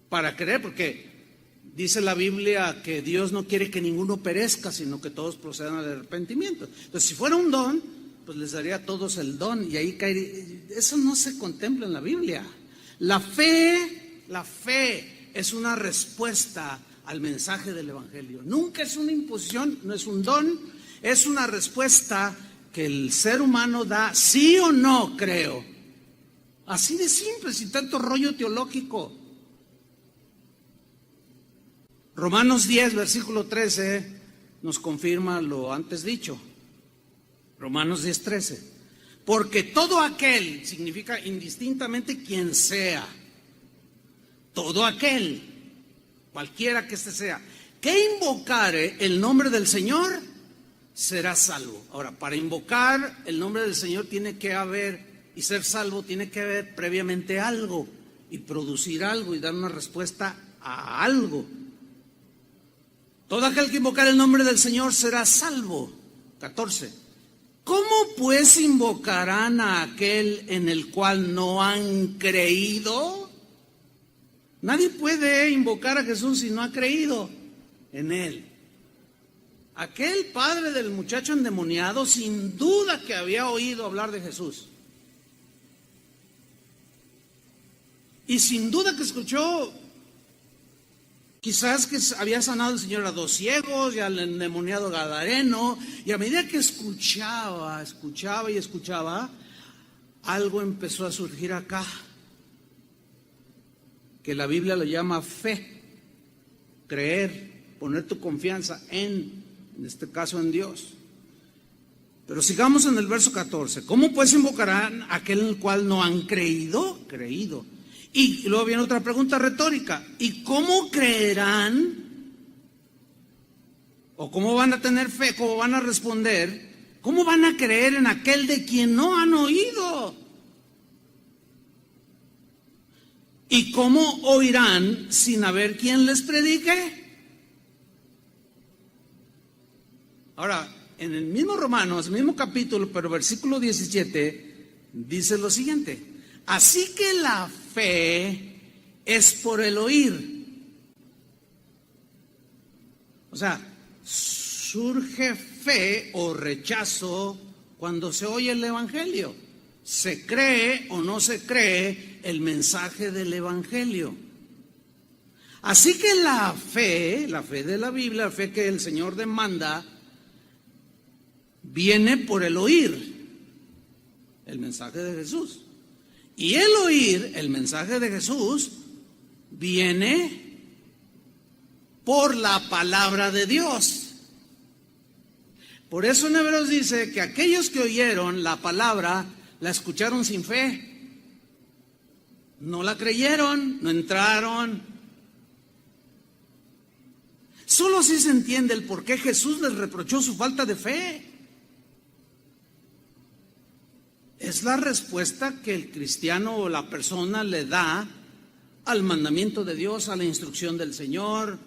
para creer, porque dice la Biblia que Dios no quiere que ninguno perezca, sino que todos procedan al arrepentimiento. Entonces, si fuera un don, pues les daría a todos el don, y ahí caería. Eso no se contempla en la Biblia. La fe es una respuesta al mensaje del Evangelio. Nunca es una imposición, no es un don, es una respuesta que el ser humano da, sí o no, creo. Así de simple, sin tanto rollo teológico. Romanos 10, versículo 13, nos confirma lo antes dicho. Romanos 10, 13. Porque todo aquel, significa indistintamente quien sea, todo aquel, cualquiera que éste sea, que invocare el nombre del Señor, será salvo. Ahora, para invocar el nombre del Señor tiene que haber, y ser salvo tiene que haber previamente algo, y producir algo, y dar una respuesta a algo. Todo aquel que invocar el nombre del Señor será salvo. 14. ¿Cómo pues invocarán a aquel en el cual no han creído? Nadie puede invocar a Jesús si no ha creído en Él. Aquel padre del muchacho endemoniado sin duda que había oído hablar de Jesús. Y sin duda que escuchó, quizás que había sanado el Señor a 2 ciegos y al endemoniado gadareno. Y a medida que escuchaba, algo empezó a surgir acá, que la Biblia lo llama fe, creer, poner tu confianza en este caso en Dios. Pero sigamos en el verso 14. ¿Cómo pues invocarán a aquel en el cual no han creído? Creído. Y luego viene otra pregunta retórica. ¿Y cómo creerán? ¿O cómo van a tener fe? ¿Cómo van a responder? ¿Cómo van a creer en aquel de quien no han oído? ¿Y cómo oirán sin haber quien les predique? Ahora, en el mismo Romanos, el mismo capítulo, pero versículo 17, dice lo siguiente. Así que la fe es por el oír. O sea, surge fe o rechazo cuando se oye el Evangelio. Se cree o no se cree el mensaje del Evangelio. Así que la fe de la Biblia, la fe que el Señor demanda, viene por el oír el mensaje de Jesús. Y el oír el mensaje de Jesús viene por la palabra de Dios. Por eso en Hebreos dice que aquellos que oyeron la palabra la escucharon sin fe. No la creyeron, no entraron. Solo así se entiende el por qué Jesús les reprochó su falta de fe. Es la respuesta que el cristiano o la persona le da al mandamiento de Dios, a la instrucción del Señor,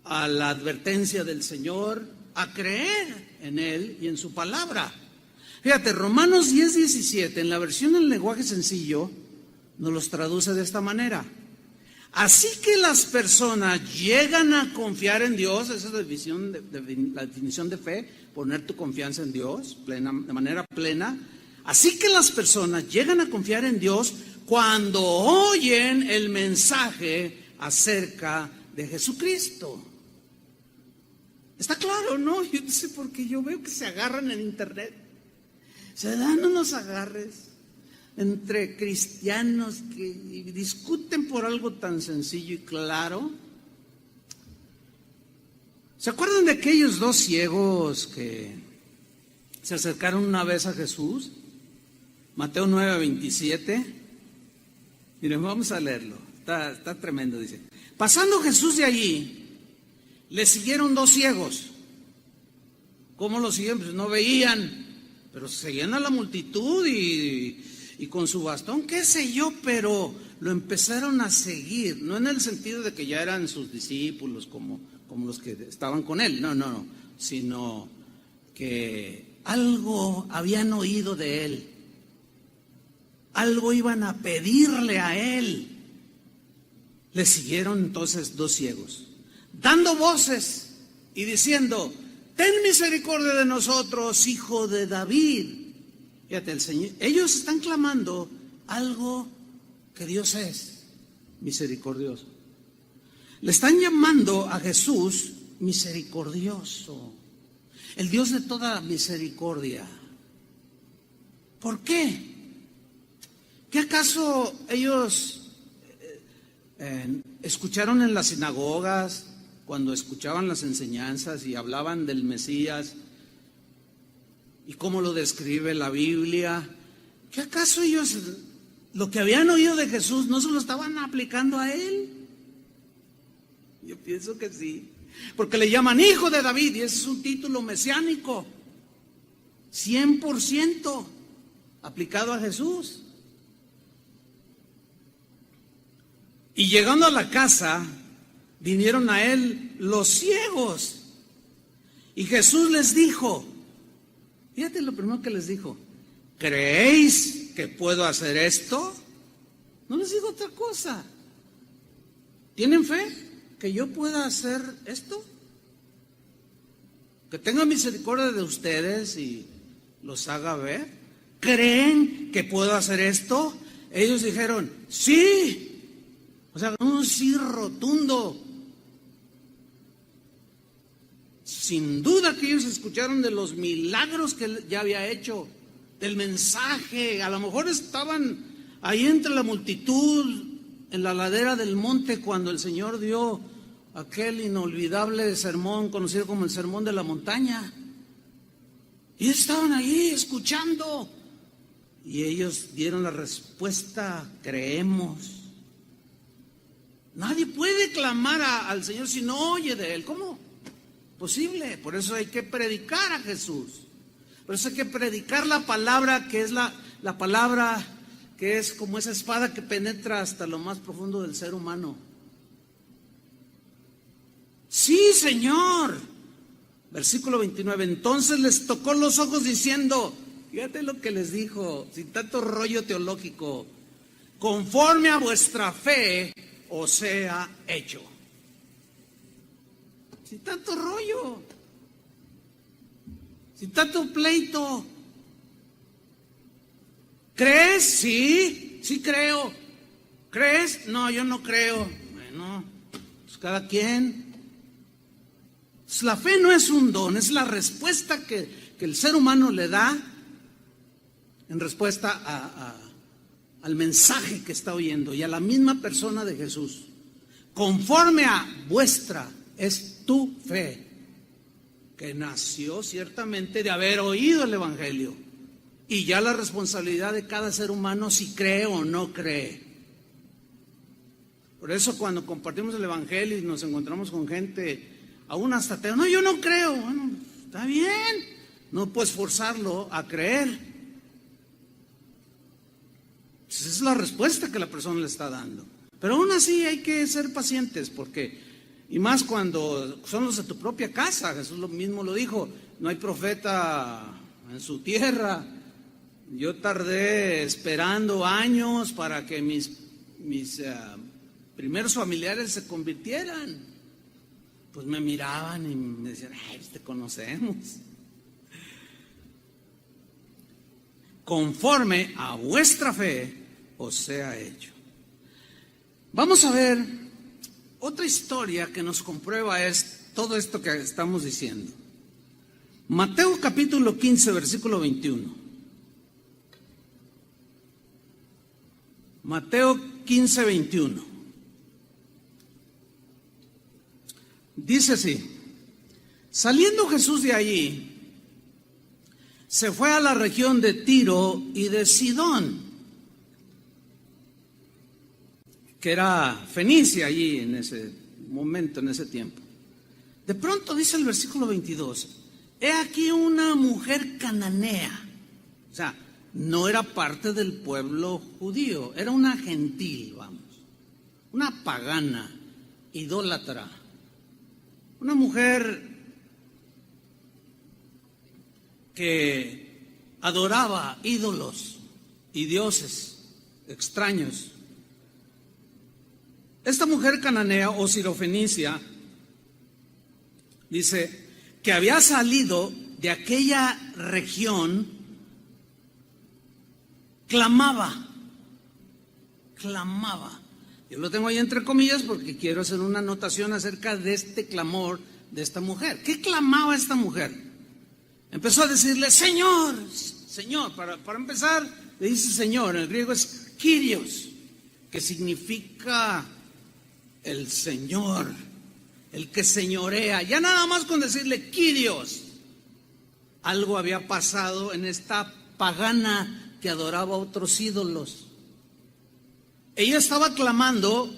a la advertencia del Señor. a creer en Él y en su palabra. Fíjate, Romanos 10:17, en la versión en lenguaje sencillo, nos los traduce de esta manera. Así que las personas llegan a confiar en Dios, esa es la definición de fe, poner tu confianza en Dios de manera plena. Así que las personas llegan a confiar en Dios cuando oyen el mensaje acerca de Jesucristo. Está claro, ¿no? Yo no sé por qué yo veo que se agarran en internet. Se dan unos agarres entre cristianos que discuten por algo tan sencillo y claro. ¿Se acuerdan de aquellos dos ciegos que se acercaron una vez a Jesús? Mateo 9:27. Miren, vamos a leerlo. Está tremendo, dice. Pasando Jesús de allí, le siguieron dos ciegos. ¿Cómo lo siguen? Pues no veían, pero seguían a la multitud y con su bastón, qué sé yo, pero lo empezaron a seguir, no en el sentido de que ya eran sus discípulos como los que estaban con él, no, sino que algo habían oído de él, algo iban a pedirle a él. Le siguieron entonces dos ciegos, dando voces y diciendo: ten misericordia de nosotros, hijo de David. Fíjate, el Señor, ellos están clamando algo que Dios es misericordioso. Le están llamando a Jesús misericordioso, el Dios de toda misericordia. ¿Por qué? ¿Qué acaso ellos escucharon en las sinagogas, cuando escuchaban las enseñanzas y hablaban del Mesías y cómo lo describe la Biblia? ¿Qué acaso ellos lo que habían oído de Jesús no se lo estaban aplicando a él? Yo pienso que sí, porque le llaman hijo de David y ese es un título mesiánico 100% aplicado a Jesús. Y llegando a la casa, vinieron a él los ciegos. Y Jesús les dijo, fíjate lo primero que les dijo: ¿creéis que puedo hacer esto? No les digo otra cosa. ¿Tienen fe que yo pueda hacer esto? Que tenga misericordia de ustedes y los haga ver. ¿Creen que puedo hacer esto? Ellos dijeron, sí. O sea, un sí rotundo. Sin duda que ellos escucharon de los milagros que él ya había hecho, del mensaje. A lo mejor estaban ahí entre la multitud, en la ladera del monte, cuando el Señor dio aquel inolvidable sermón conocido como el Sermón de la Montaña. Y estaban ahí escuchando. Y ellos dieron la respuesta: creemos. Nadie puede clamar al Señor si no oye de Él. ¿Cómo? Posible. Por eso hay que predicar a Jesús. Por eso hay que predicar la palabra, que es la palabra que es como esa espada que penetra hasta lo más profundo del ser humano. Sí, Señor. Versículo 29. Entonces les tocó los ojos diciendo, fíjate lo que les dijo, sin tanto rollo teológico: conforme a vuestra fe os sea hecho. Sin tanto rollo, sin tanto pleito. ¿Crees? Sí, sí creo. ¿Crees? No, yo no creo. Bueno, pues cada quien. Pues la fe no es un don, es la respuesta que el ser humano le da en respuesta al mensaje que está oyendo y a la misma persona de Jesús. Conforme a vuestra es tu fe, que nació ciertamente de haber oído el Evangelio, y ya la responsabilidad de cada ser humano si cree o no cree. Por eso cuando compartimos el Evangelio y nos encontramos con gente, aún hasta ateo, no, yo no creo. Bueno, está bien, no puedes forzarlo a creer. Esa es la respuesta que la persona le está dando. Pero aún así hay que ser pacientes, porque Y más cuando son los de tu propia casa. Jesús lo mismo lo dijo, no hay profeta en su tierra. Yo tardé esperando años para que mis primeros familiares se convirtieran. Pues me miraban y me decían, ay, te conocemos. Conforme a vuestra fe os sea hecho. Vamos a ver otra historia que nos comprueba todo esto que estamos diciendo. Mateo capítulo 15, versículo 21. Mateo 15, 21. Dice así: saliendo Jesús de allí, se fue a la región de Tiro y de Sidón, que era Fenicia allí en ese momento, en ese tiempo. De pronto dice el versículo 22, he aquí una mujer cananea. O sea, no era parte del pueblo judío, era una gentil, vamos, una pagana, idólatra, una mujer que adoraba ídolos y dioses extraños. Esta mujer cananea o sirofenicia dice que había salido de aquella región, clamaba. Yo lo tengo ahí entre comillas porque quiero hacer una anotación acerca de este clamor de esta mujer. ¿Qué clamaba esta mujer? Empezó a decirle, Señor, Señor. Para empezar, le dice Señor. En el griego es Kyrios, que significa el Señor, el que señorea. Ya nada más con decirle Kyrios, algo había pasado en esta pagana que adoraba a otros ídolos. Ella estaba clamando,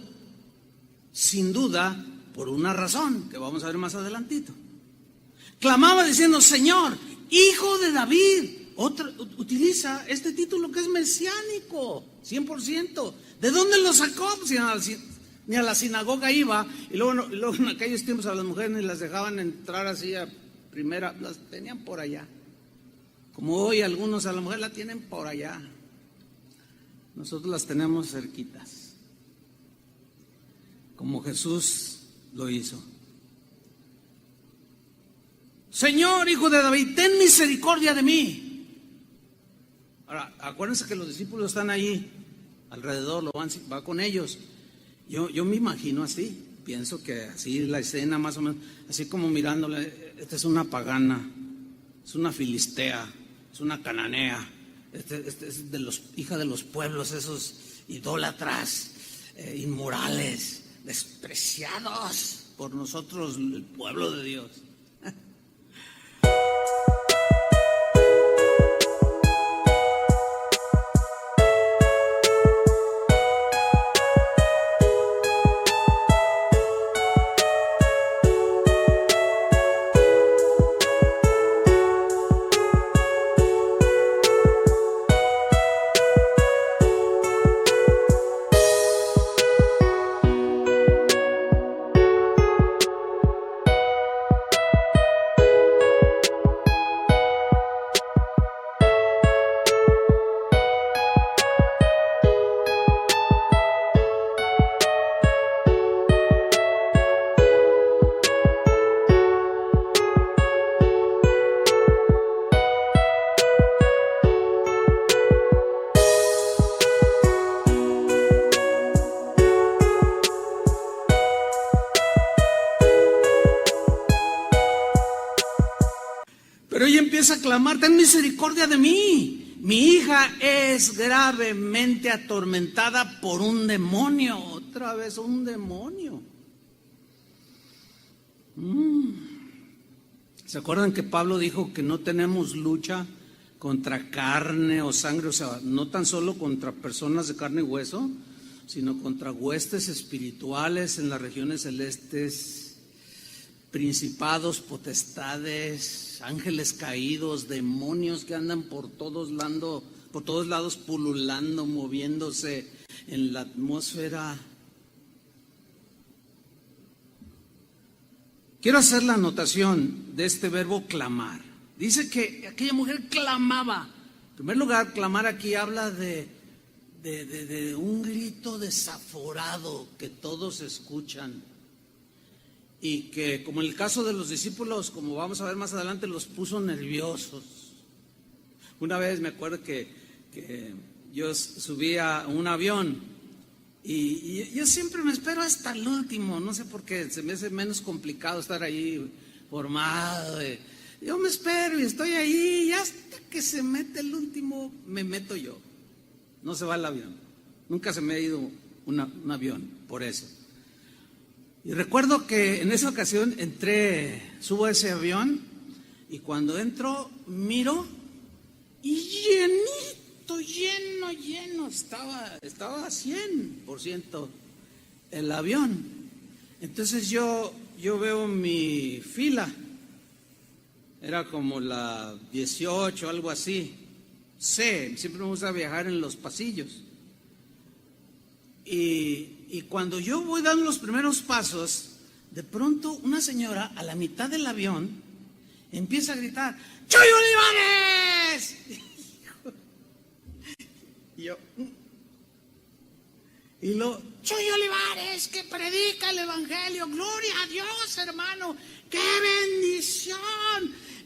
sin duda, por una razón que vamos a ver más adelantito. Clamaba diciendo, Señor, Hijo de David. Utiliza este título que es mesiánico, 100%. ¿De dónde lo sacó? Pues ni a la sinagoga iba. Y luego en aquellos tiempos a las mujeres ni las dejaban entrar así a primera, las tenían por allá. Como hoy algunos a la mujer la tienen por allá. Nosotros las tenemos cerquitas, como Jesús lo hizo. Señor, Hijo de David, ten misericordia de mí. Ahora, acuérdense que los discípulos están ahí alrededor, va con ellos. Yo me imagino así, pienso que así la escena más o menos, así como mirándole, esta es una pagana, es una filistea, es una cananea, este es hija de los pueblos, esos idólatras, inmorales, despreciados por nosotros, el pueblo de Dios. Pero ella empieza a clamar, ten misericordia de mí. Mi hija es gravemente atormentada por un demonio. Otra vez un demonio. ¿Se acuerdan que Pablo dijo que no tenemos lucha contra carne o sangre? O sea, no tan solo contra personas de carne y hueso, sino contra huestes espirituales en las regiones celestes, principados, potestades, ángeles caídos, demonios que andan por todos lados pululando, moviéndose en la atmósfera. quiero hacer la anotación de este verbo clamar. Dice que aquella mujer clamaba. En primer lugar, clamar aquí habla de un grito desaforado que todos escuchan y que, como en el caso de los discípulos, como vamos a ver más adelante, los puso nerviosos. Una vez me acuerdo que yo subí a un avión y yo siempre me espero hasta el último, no sé por qué, se me hace menos complicado estar ahí formado. Yo me espero y estoy ahí y hasta que se mete el último me meto yo. No se va el avión. Nunca se me ha ido un avión por eso. Y recuerdo que en esa ocasión subo a ese avión y cuando entro miro y llenito, lleno, estaba a 100% el avión. Entonces yo veo mi fila, era como la 18, algo así. Siempre me gusta viajar en los pasillos. Y cuando yo voy dando los primeros pasos, de pronto una señora a la mitad del avión empieza a gritar: ¡Chuy Olivares! Y Chuy Olivares, que predica el evangelio, gloria a Dios, hermano, qué bendición.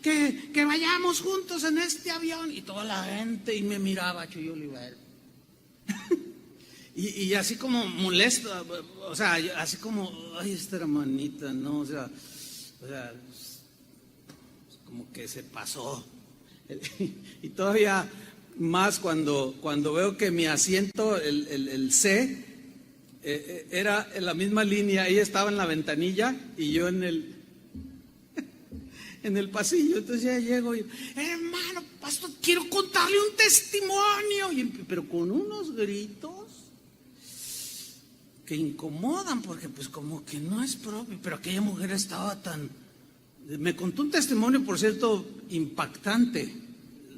Que vayamos juntos en este avión. Y toda la gente y me miraba Chuy Olivares. y así como molesto, o sea, así como, ay, esta hermanita, ¿no? O sea, como que se pasó. Y todavía más cuando veo que mi asiento, el C, era en la misma línea. Ella estaba en la ventanilla y yo en el pasillo. Entonces ya llego y, hermano, pastor, quiero contarle un testimonio, pero con unos gritos que incomodan, porque pues como que no es propio. Pero aquella mujer estaba me contó un testimonio, por cierto, impactante,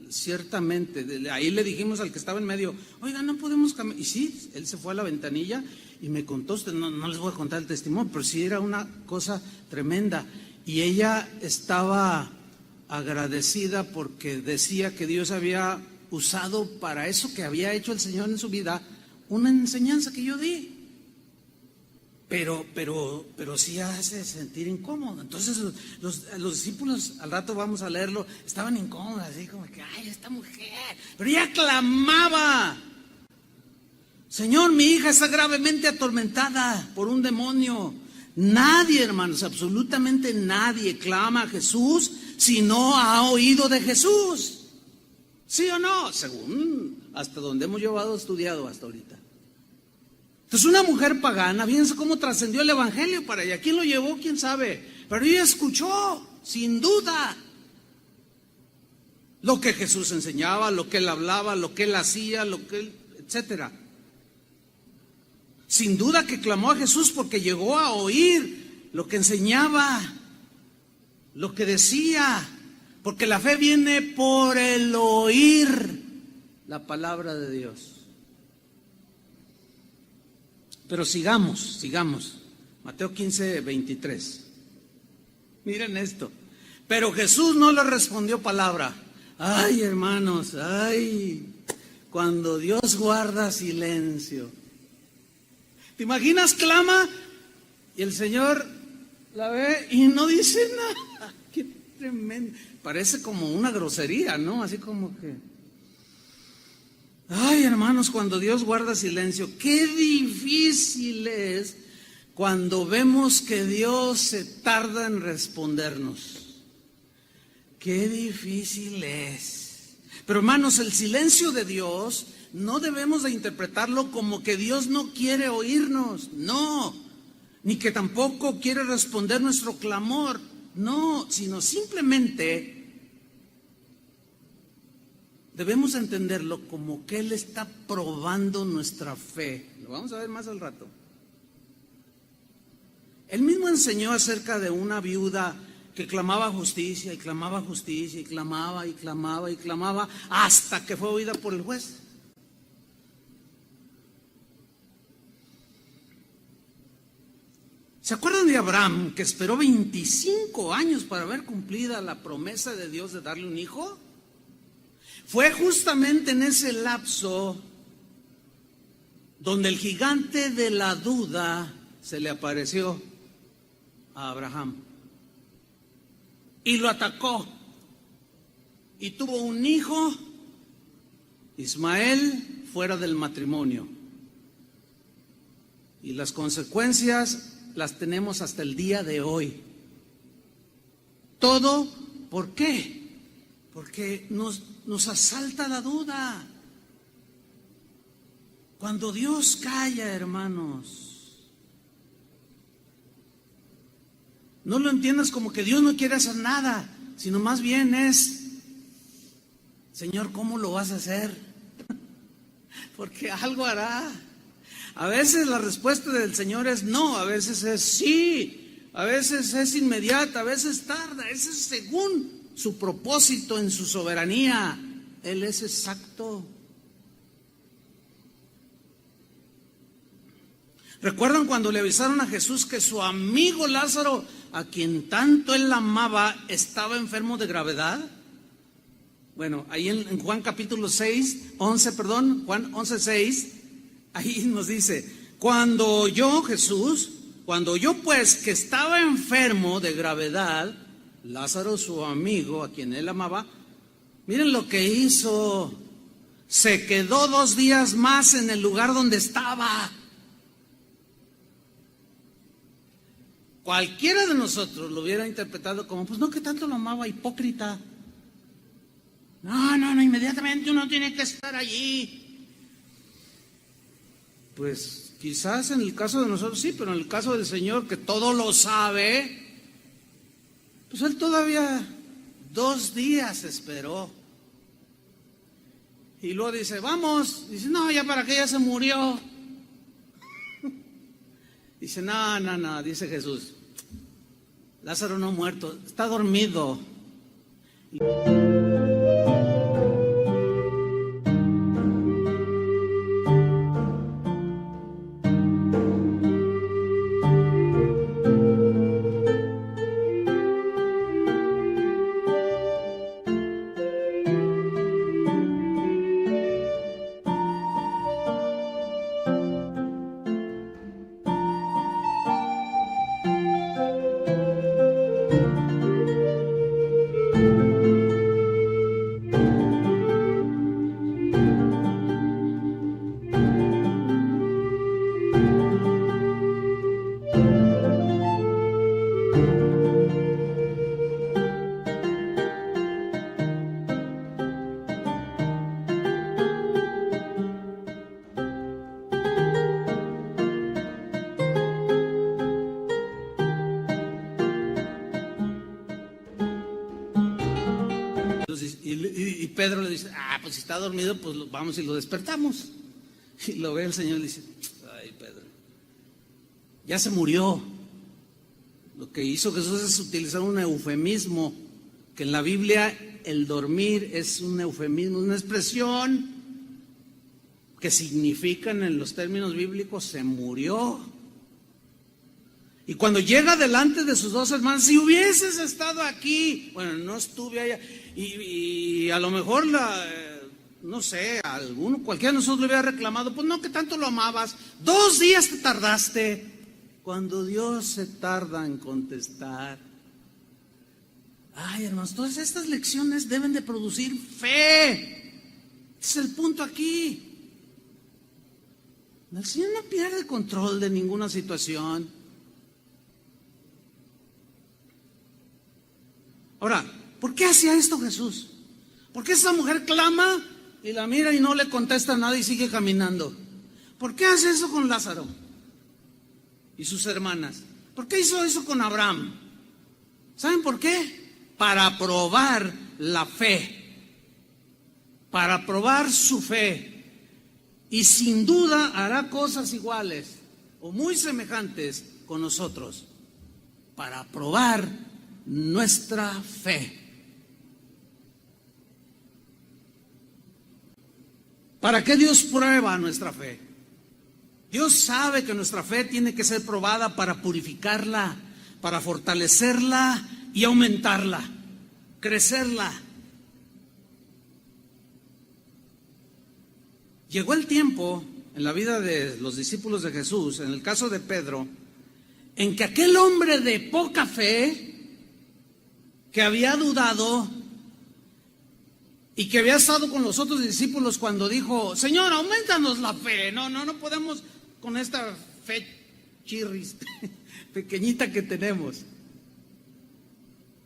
ciertamente. Ahí le dijimos al que estaba en medio: oiga, no podemos cambiar. Y sí, él se fue a la ventanilla y me contó. No les voy a contar el testimonio, pero sí era una cosa tremenda. Y ella estaba agradecida porque decía que Dios había usado para eso que había hecho el Señor en su vida, una enseñanza que yo di. Pero sí hace sentir incómodo. Entonces los discípulos, al rato vamos a leerlo, estaban incómodos, así como que, ay, esta mujer. Pero ella clamaba: Señor, mi hija está gravemente atormentada por un demonio. Nadie, hermanos, absolutamente nadie clama a Jesús si no ha oído de Jesús. ¿Sí o no? Según hasta donde hemos estudiado hasta ahorita. Entonces una mujer pagana, fíjense cómo trascendió el evangelio para ella. ¿Quién lo llevó? ¿Quién sabe? Pero ella escuchó, sin duda, lo que Jesús enseñaba, lo que él hablaba, lo que él hacía, etcétera. Sin duda que clamó a Jesús porque llegó a oír lo que enseñaba, lo que decía, porque la fe viene por el oír la palabra de Dios. Pero sigamos. Mateo 15:23. Miren esto. Pero Jesús no le respondió palabra. Ay, hermanos, cuando Dios guarda silencio. ¿Te imaginas? Clama y el Señor la ve y no dice nada. Qué tremendo. Parece como una grosería, ¿no? Así como que... Ay, hermanos, cuando Dios guarda silencio, qué difícil es cuando vemos que Dios se tarda en respondernos. Qué difícil es. Pero hermanos, el silencio de Dios no debemos de interpretarlo como que Dios no quiere oírnos, no, ni que tampoco quiere responder nuestro clamor, no, sino simplemente debemos entenderlo como que Él está probando nuestra fe. Lo vamos a ver más al rato. Él mismo enseñó acerca de una viuda que clamaba justicia y clamaba justicia y clamaba y clamaba y clamaba hasta que fue oída por el juez. ¿Se acuerdan de Abraham, que esperó 25 años para ver cumplida la promesa de Dios de darle un hijo? Fue justamente en ese lapso donde el gigante de la duda se le apareció a Abraham y lo atacó, y tuvo un hijo, Ismael, fuera del matrimonio, y las consecuencias las tenemos hasta el día de hoy. Todo, ¿por qué? Porque nos asalta la duda. Cuando Dios calla, hermanos, no lo entiendas como que Dios no quiere hacer nada, sino más bien es: Señor, ¿cómo lo vas a hacer? Porque algo hará. A veces la respuesta del Señor es no, a veces es sí, a veces es inmediata, a veces tarda. Ese es según su propósito en su soberanía. Él es exacto. ¿Recuerdan cuando le avisaron a Jesús que su amigo Lázaro, a quien tanto él amaba, estaba enfermo de gravedad? Bueno, ahí en Juan capítulo 6, 11, perdón, Juan 11:6, ahí nos dice: cuando yo, Jesús, cuando yo pues que estaba enfermo de gravedad, Lázaro, su amigo, a quien él amaba, miren lo que hizo: se quedó 2 días más en el lugar donde estaba. Cualquiera de nosotros lo hubiera interpretado como: pues no, que tanto lo amaba, hipócrita. No, inmediatamente uno tiene que estar allí. Pues quizás en el caso de nosotros sí, pero en el caso del Señor, que todo lo sabe, pues Él todavía 2 días esperó. Y luego dice: vamos. Dice: no, ya para qué, ya se murió. Dice: no, dice Jesús: Lázaro no ha muerto, está dormido. Y Pedro le dice: pues si está dormido, pues vamos y lo despertamos. Y lo ve el Señor y dice: ay, Pedro, ya se murió. Lo que hizo Jesús es utilizar un eufemismo, que en la Biblia el dormir es un eufemismo, una expresión que significan en los términos bíblicos: se murió. Y cuando llega delante de sus 2 hermanos: si hubieses estado aquí. Bueno, no estuve allá. Y a lo mejor no sé, cualquiera de nosotros le hubiera reclamado: pues no, que tanto lo amabas, 2 días te tardaste. Cuando Dios se tarda en contestar. Ay, hermanos, todas estas lecciones deben de producir fe. Ese es el punto aquí. El Señor no pierde el control de ninguna situación. Ahora, ¿por qué hacía esto Jesús? ¿Por qué esa mujer clama y la mira y no le contesta nada y sigue caminando? ¿Por qué hace eso con Lázaro y sus hermanas? ¿Por qué hizo eso con Abraham? ¿Saben por qué? Para probar la fe, para probar su fe. Y sin duda hará cosas iguales o muy semejantes con nosotros, para probar nuestra fe. ¿Para qué Dios prueba nuestra fe? Dios sabe que nuestra fe tiene que ser probada para purificarla, para fortalecerla y aumentarla, crecerla. Llegó el tiempo en la vida de los discípulos de Jesús, en el caso de Pedro, en que aquel hombre de poca fe, que había dudado y que había estado con los otros discípulos cuando dijo: Señor, aumentanos la fe. No podemos con esta fe chirris pequeñita que tenemos.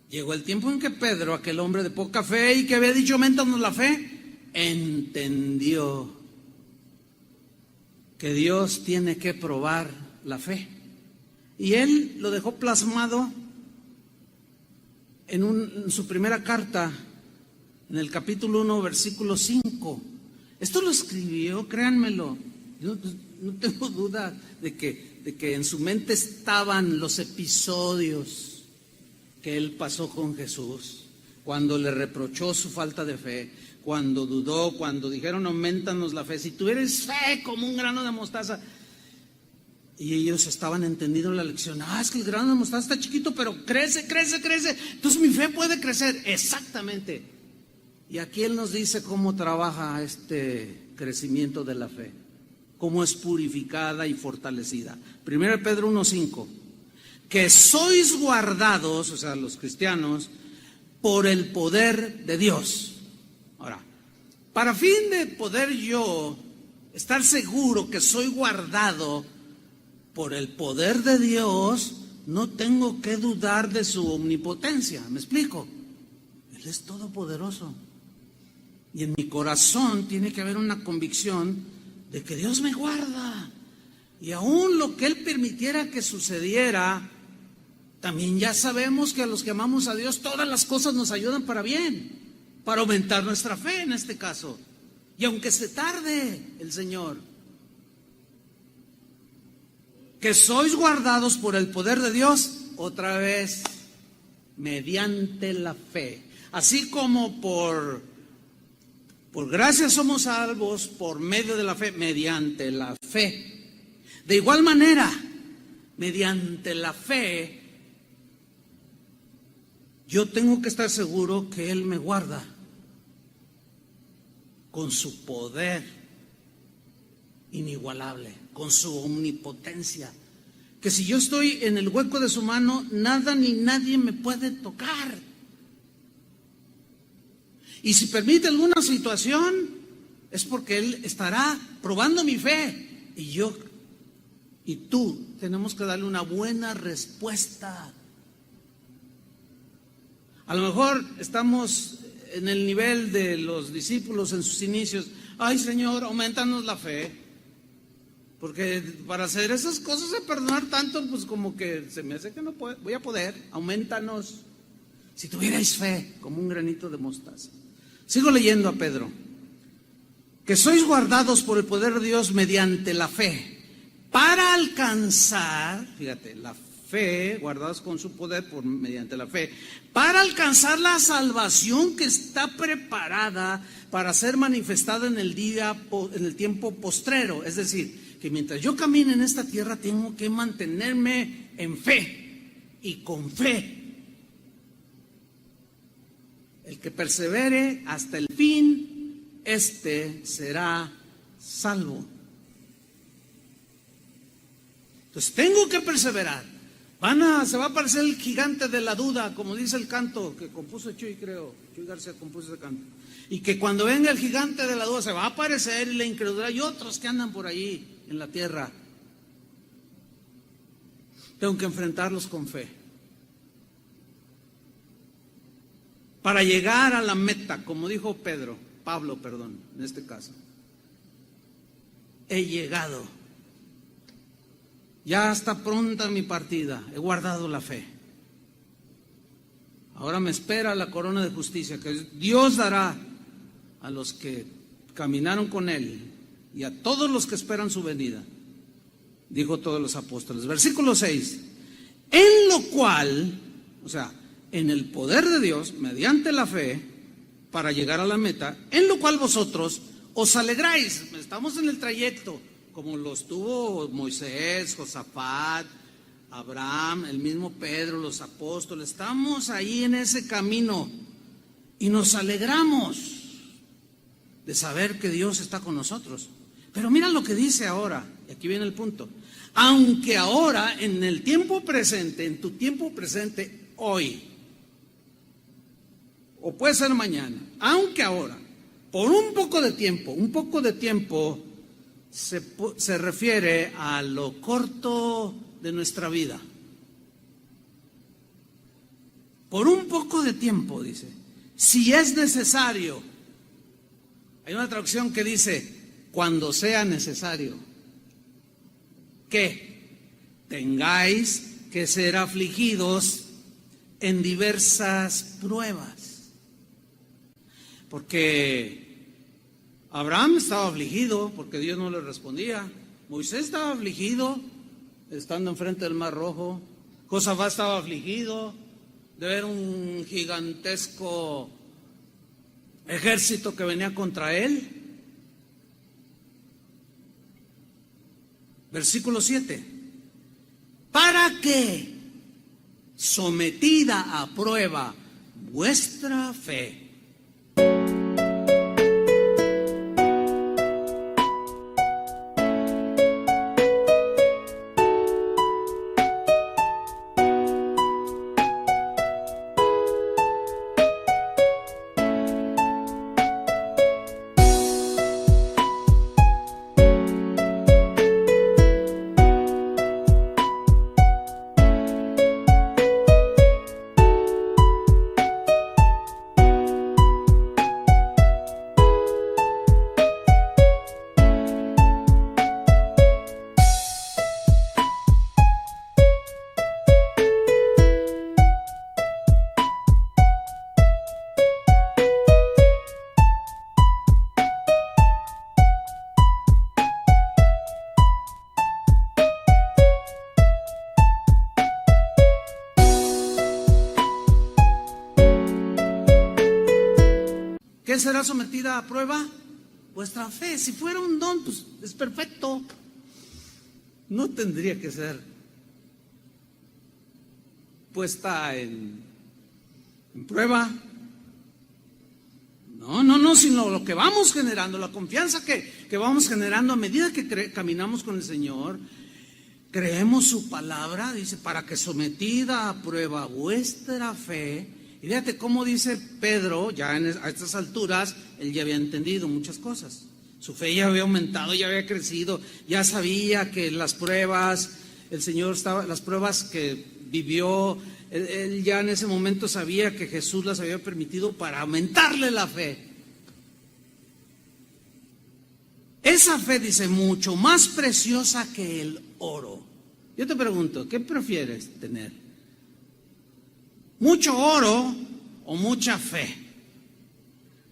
Llegó el tiempo en que Pedro, aquel hombre de poca fe y que había dicho: aumentanos la fe, entendió que Dios tiene que probar la fe. Y él lo dejó plasmado en su primera carta, en el capítulo 1, versículo 5. Esto lo escribió, créanmelo, yo no tengo duda de que en su mente estaban los episodios que él pasó con Jesús, cuando le reprochó su falta de fe, cuando dudó, cuando dijeron: aumentanos la fe, si tú eres fe como un grano de mostaza. Y ellos estaban entendiendo la lección. Es que el grano de mostaza está chiquito, pero crece. Entonces mi fe puede crecer. Exactamente. Y aquí él nos dice cómo trabaja este crecimiento de la fe, cómo es purificada y fortalecida. 1 Pedro 1:5. Que sois guardados, o sea, los cristianos, por el poder de Dios. Ahora, para fin de poder yo estar seguro que soy guardado por el poder de Dios, no tengo que dudar de su omnipotencia. ¿Me explico? Él es todopoderoso. Y en mi corazón tiene que haber una convicción de que Dios me guarda. Y aún lo que Él permitiera que sucediera, también ya sabemos que a los que amamos a Dios, todas las cosas nos ayudan para bien, para aumentar nuestra fe en este caso. Y aunque se tarde el Señor, que sois guardados por el poder de Dios, otra vez, mediante la fe. Así como por gracia somos salvos por medio de la fe, mediante la fe. De igual manera, mediante la fe, yo tengo que estar seguro que Él me guarda con su poder inigualable, con su omnipotencia, que si yo estoy en el hueco de su mano, nada ni nadie me puede tocar. Y si permite alguna situación, es porque Él estará probando mi fe, y yo y tú tenemos que darle una buena respuesta. A lo mejor estamos en el nivel de los discípulos en sus inicios. Ay, Señor, aumentanos la fe. Porque para hacer esas cosas de perdonar tanto, pues como que se me hace que no voy a poder. Aumentanos. Si tuvierais fe como un granito de mostaza. Sigo leyendo a Pedro. Que sois guardados por el poder de Dios mediante la fe, para alcanzar, fíjate, la fe, guardados con su poder mediante la fe, para alcanzar la salvación que está preparada para ser manifestada en el tiempo postrero. Es decir, que mientras yo camine en esta tierra tengo que mantenerme en fe y con fe. El que persevere hasta el fin, este será salvo. Entonces tengo que perseverar. Se va a aparecer el gigante de la duda, como dice el canto que compuso Chuy, creo. Chuy García compuso ese canto. Y que cuando venga el gigante de la duda se va a aparecer, y la incredulidad y otros que andan por ahí en la tierra. Tengo que enfrentarlos con fe. Para llegar a la meta, como dijo Pablo, en este caso. He llegado. Ya está pronta mi partida, he guardado la fe. Ahora me espera la corona de justicia que Dios dará a los que caminaron con Él y a todos los que esperan su venida, dijo todos los apóstoles. Versículo 6, en lo cual, o sea, en el poder de Dios, mediante la fe, para llegar a la meta, en lo cual vosotros os alegráis. Estamos en el trayecto, como los tuvo Moisés, Josafat, Abraham, el mismo Pedro, los apóstoles. Estamos ahí en ese camino y nos alegramos de saber que Dios está con nosotros. Pero mira lo que dice ahora, y aquí viene el punto. Aunque ahora, en el tiempo presente, en tu tiempo presente, hoy, o puede ser mañana, aunque ahora, por un poco de tiempo se refiere a lo corto de nuestra vida. Por un poco de tiempo, dice, si es necesario. Hay una traducción que dice, cuando sea necesario, que tengáis que ser afligidos en diversas pruebas. Porque Abraham estaba afligido porque Dios no le respondía. Moisés estaba afligido estando enfrente del Mar Rojo. Josafat estaba afligido de ver un gigantesco ejército que venía contra él. Versículo 7. Para que, sometida a prueba vuestra fe, ¿qué será sometida a prueba? Vuestra fe. Si fuera un don, pues es perfecto. No tendría que ser puesta en prueba. No, sino lo que vamos generando, la confianza que vamos generando a medida que caminamos con el Señor, creemos su palabra, dice, para que sometida a prueba vuestra fe. Y fíjate cómo dice Pedro, ya a estas alturas, él ya había entendido muchas cosas. Su fe ya había aumentado, ya había crecido, ya sabía que las pruebas, el Señor estaba, las pruebas que vivió, él ya en ese momento sabía que Jesús las había permitido para aumentarle la fe. Esa fe, dice, mucho más preciosa que el oro. Yo te pregunto, ¿qué prefieres tener? ¿Mucho oro o mucha fe?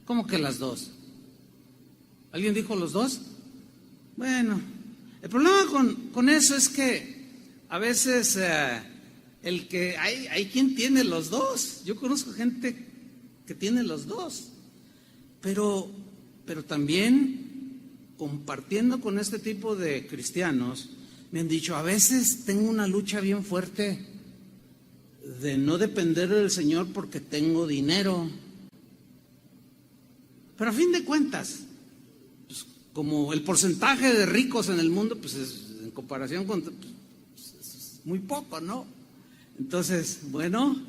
¿Cómo que las dos? ¿Alguien dijo los dos? Bueno, el problema con eso es que a veces el que hay quien tiene los dos. Yo conozco gente que tiene los dos, pero también compartiendo con este tipo de cristianos me han dicho, a veces tengo una lucha bien fuerte de no depender del Señor porque tengo dinero. Pero a fin de cuentas, pues, como el porcentaje de ricos en el mundo, pues en comparación con, pues, es muy poco, ¿no? Entonces, bueno,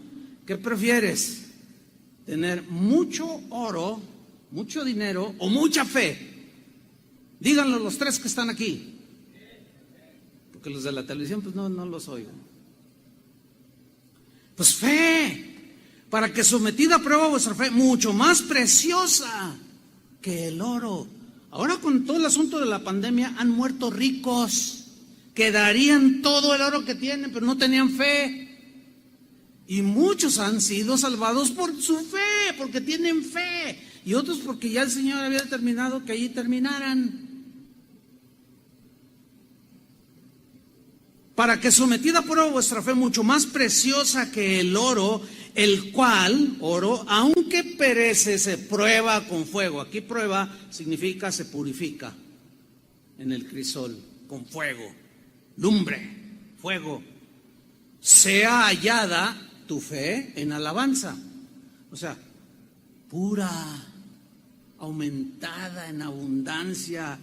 ¿qué prefieres? ¿Tener mucho oro, mucho dinero o mucha fe? Díganlo los tres que están aquí, porque los de la televisión pues no los oigo. Pues fe, para que sometida a prueba vuestra fe, mucho más preciosa que el oro. Ahora con todo el asunto de la pandemia han muerto ricos que darían todo el oro que tienen, pero no tenían fe. Y muchos han sido salvados por su fe, porque tienen fe. Y otros porque ya el Señor había determinado que allí terminaran. Para que sometida a prueba vuestra fe, mucho más preciosa que el oro, el cual, oro, aunque perece, se prueba con fuego. Aquí prueba significa se purifica. en el crisol con fuego, lumbre, fuego. Sea hallada tu fe en alabanza. O sea, pura, aumentada en abundancia.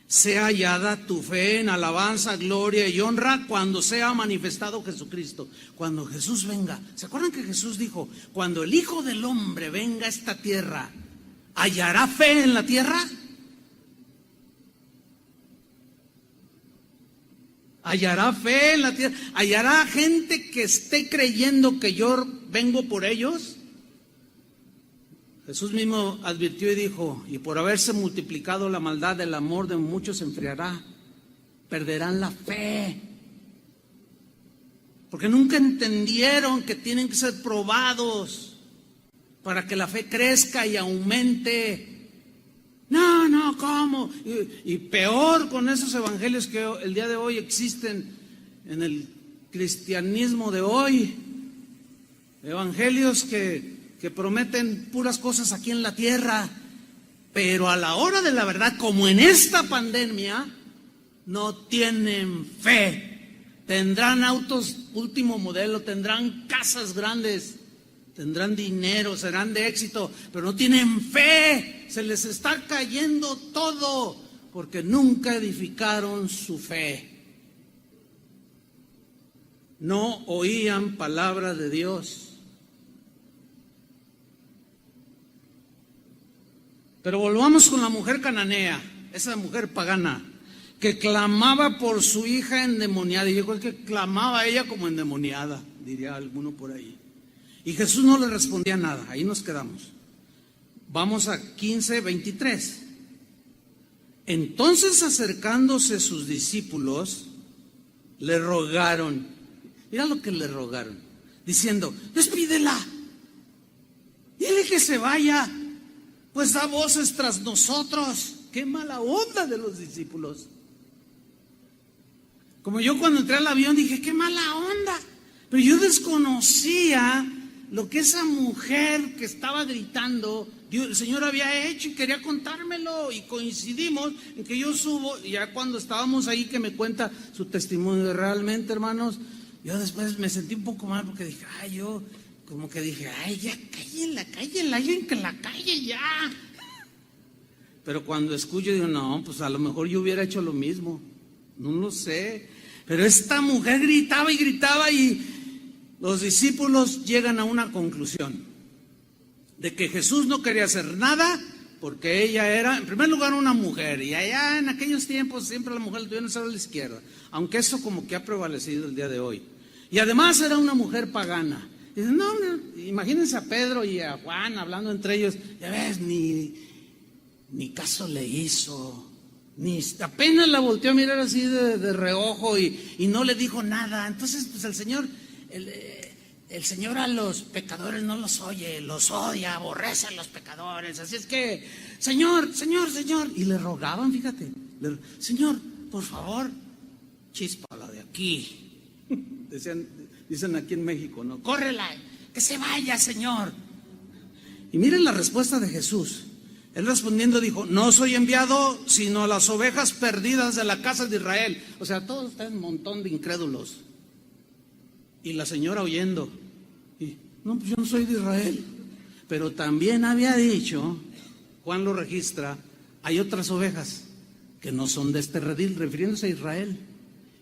Sea hallada tu fe en alabanza, gloria y honra cuando sea manifestado Jesucristo. Cuando Jesús venga. ¿Se acuerdan que Jesús dijo, cuando el Hijo del Hombre venga a esta tierra, ¿hallará fe en la tierra? ¿Hallará fe en la tierra? ¿Hallará gente que esté creyendo que yo vengo por ellos? Jesús mismo advirtió y dijo, y por haberse multiplicado la maldad, el amor de muchos se enfriará, perderán la fe, porque nunca entendieron que tienen que ser probados para que la fe crezca y aumente. No, ¿cómo? Y peor con esos evangelios que el día de hoy existen en el cristianismo de hoy, evangelios que prometen puras cosas aquí en la tierra, pero a la hora de la verdad, como en esta pandemia, no tienen fe. Tendrán autos último modelo, tendrán casas grandes, tendrán dinero, serán de éxito, pero no tienen fe. Se les está cayendo todo porque nunca edificaron su fe. No oían palabra de Dios. Pero volvamos con la mujer cananea, esa mujer pagana, que clamaba por su hija endemoniada. Y yo creo que clamaba a ella como endemoniada, diría alguno por ahí. Y Jesús no le respondía nada, ahí nos quedamos. Vamos a 15:23. Entonces, acercándose sus discípulos, le rogaron. Mira lo que le rogaron, diciendo, despídela, dile que se vaya, pues da voces tras nosotros. Qué mala onda de los discípulos. Como yo cuando entré al avión dije, qué mala onda. Pero yo desconocía lo que esa mujer que estaba gritando, el Señor había hecho y quería contármelo. Y coincidimos en que yo subo, y ya cuando estábamos ahí que me cuenta su testimonio, realmente, hermanos, yo después me sentí un poco mal porque dije, ya cállenla, yo que la calle ya. Pero cuando escucho digo, no, pues a lo mejor yo hubiera hecho lo mismo, no lo sé. Pero esta mujer gritaba y gritaba, y los discípulos llegan a una conclusión de que Jesús no quería hacer nada porque ella era, en primer lugar, una mujer, y allá en aquellos tiempos siempre la mujer la tuvieron a la izquierda, aunque eso como que ha prevalecido el día de hoy. Y además era una mujer pagana. Y dicen, no, imagínense a Pedro y a Juan hablando entre ellos, ya ves, ni caso le hizo, ni apenas la volteó a mirar así de reojo y no le dijo nada. Entonces, pues el Señor a los pecadores no los oye, los odia, aborrece a los pecadores. Así es que, Señor, y le rogaban, fíjate, Señor, por favor, chíspala de aquí. Dicen aquí en México, ¿no? Córrela, que se vaya, Señor. Y miren la respuesta de Jesús. Él respondiendo dijo, no soy enviado sino a las ovejas perdidas de la casa de Israel. O sea, todos están un montón de incrédulos. Y la señora oyendo, y, no, pues yo no soy de Israel. Pero también había dicho, Juan lo registra, hay otras ovejas que no son de este redil, refiriéndose a Israel.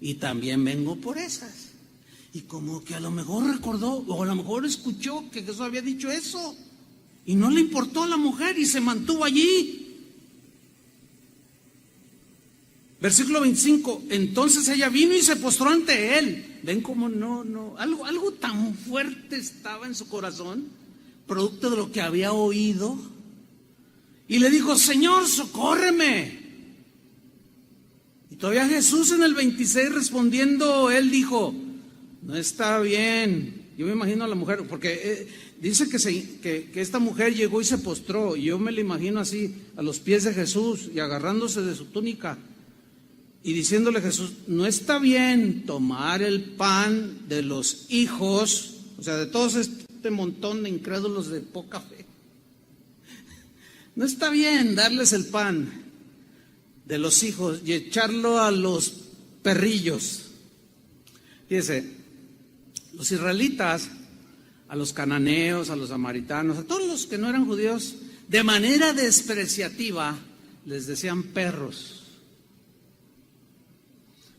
Y también vengo por esas. Y como que a lo mejor recordó, o a lo mejor escuchó que Jesús había dicho eso, y no le importó a la mujer y se mantuvo allí. Versículo 25, entonces ella vino y se postró ante él. Ven cómo algo tan fuerte estaba en su corazón, producto de lo que había oído, y le dijo, Señor, socórreme. Y todavía Jesús en el 26 respondiendo, él dijo, no está bien. Yo me imagino a la mujer, porque dice que esta mujer llegó y se postró, y yo me la imagino así, a los pies de Jesús, y agarrándose de su túnica, y diciéndole a Jesús, no está bien tomar el pan de los hijos, o sea, de todos este montón de incrédulos de poca fe. No está bien darles el pan de los hijos y echarlo a los perrillos. Fíjese, los israelitas, a los cananeos, a los samaritanos, a todos los que no eran judíos, de manera despreciativa les decían perros.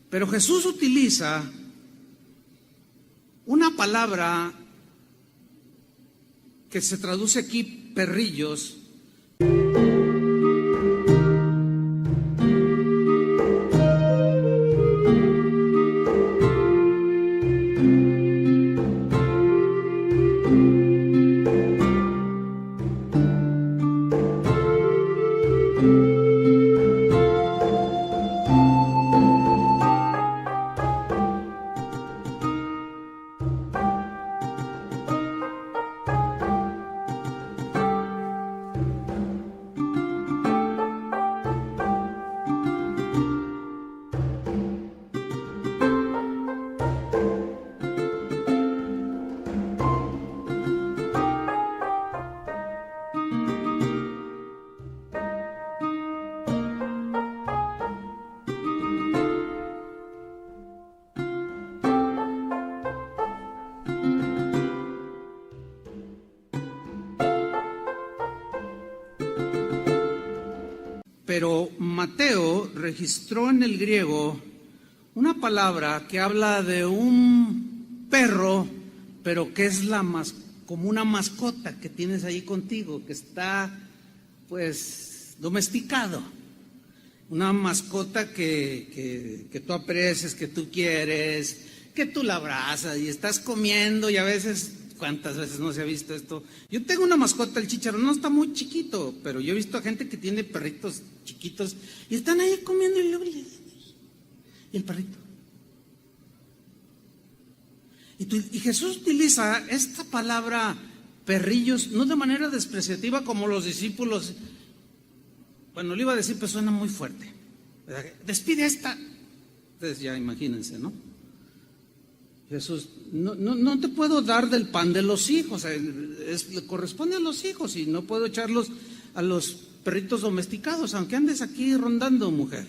Pero Jesús utiliza una palabra que se traduce aquí perrillos. Pero Mateo registró en el griego una palabra que habla de un perro, pero que es como una mascota que tienes ahí contigo, que está pues domesticado. Una mascota que tú aprecias, que tú quieres, que tú la abrazas y estás comiendo y a veces... ¿Cuántas veces no se ha visto esto? Yo tengo una mascota, el Chícharo, no está muy chiquito, pero yo he visto a gente que tiene perritos chiquitos y están ahí comiendo y luego y el perrito. Y Jesús utiliza esta palabra perrillos, no de manera despreciativa como los discípulos. Bueno, le iba a decir, pero suena muy fuerte, ¿verdad? Despide a esta. Ustedes ya imagínense, ¿no? Jesús, no te puedo dar del pan de los hijos, le corresponde a los hijos y no puedo echarlos a los perritos domesticados, aunque andes aquí rondando, mujer.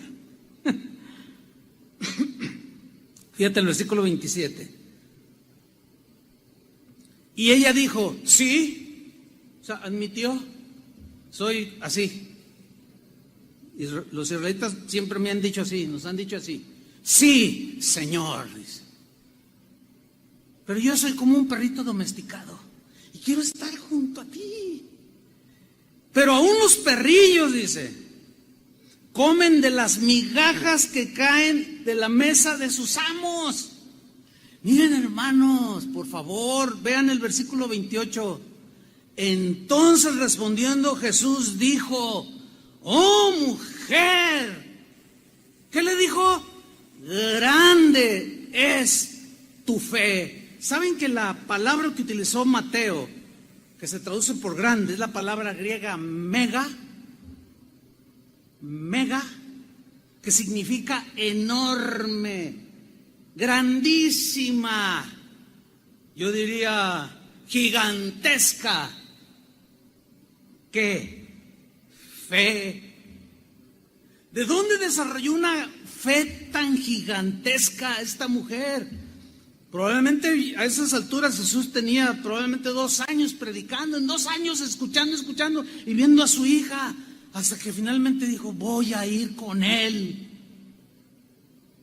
Fíjate el versículo 27. Y ella dijo, sí, o sea, admitió, soy así. Y los israelitas siempre me han dicho así, nos han dicho así, sí, Señor, dice. Pero yo soy como un perrito domesticado y quiero estar junto a ti. Pero aún los perrillos, dice, comen de las migajas que caen de la mesa de sus amos. Miren, hermanos, por favor, vean el versículo 28. Entonces respondiendo Jesús dijo, oh mujer, ¿qué le dijo? Grande es tu fe. ¿Saben que la palabra que utilizó Mateo, que se traduce por grande, es la palabra griega mega, que significa enorme, grandísima, yo diría gigantesca? ¿Qué? Fe. ¿De dónde desarrolló una fe tan gigantesca esta mujer? Probablemente a esas alturas Jesús tenía probablemente 2 años predicando, en 2 años escuchando y viendo a su hija, hasta que finalmente dijo, voy a ir con él,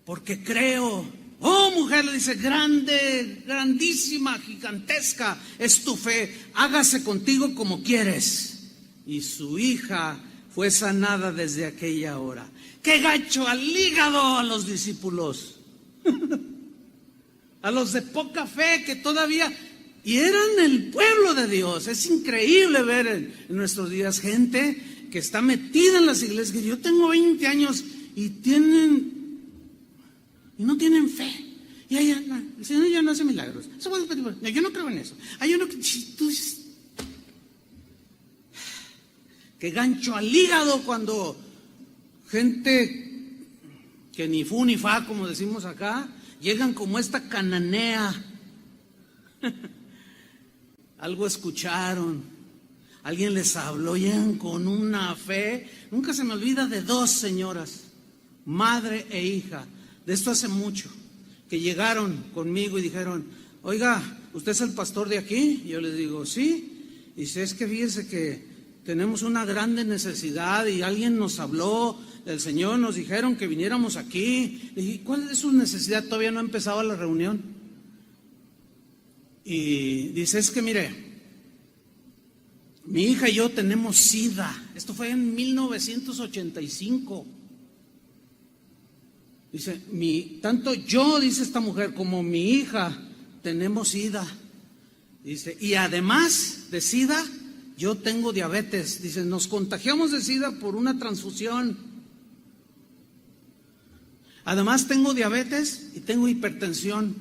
porque creo. Oh mujer, le dice, grande, grandísima, gigantesca es tu fe, hágase contigo como quieres. Y su hija fue sanada desde aquella hora. ¡Qué gacho al hígado a los discípulos! A los de poca fe que todavía, y eran el pueblo de Dios. Es increíble ver en nuestros días gente que está metida en las iglesias, que yo tengo 20 años y no tienen fe. Y el Señor ya no hace milagros. Yo no creo en eso. Hay uno que qué gancho al hígado cuando gente que ni fu ni fa, como decimos acá, llegan como esta cananea. Algo escucharon, alguien les habló, llegan con una fe. Nunca se me olvida de dos señoras, madre e hija, de esto hace mucho, que llegaron conmigo y dijeron: oiga, ¿usted es el pastor de aquí? Y yo les digo: sí. Y dice: es que fíjese que tenemos una grande necesidad y alguien nos habló, el Señor nos dijeron que viniéramos aquí. Le dije: ¿cuál es su necesidad? Todavía no empezaba la reunión. Y dice: es que mire, mi hija y yo tenemos SIDA. Esto fue en 1985. Dice: tanto yo, dice esta mujer, como mi hija tenemos SIDA. Dice: y además de SIDA, yo tengo diabetes. Dice: nos contagiamos de SIDA por una transfusión. Además tengo diabetes y tengo hipertensión.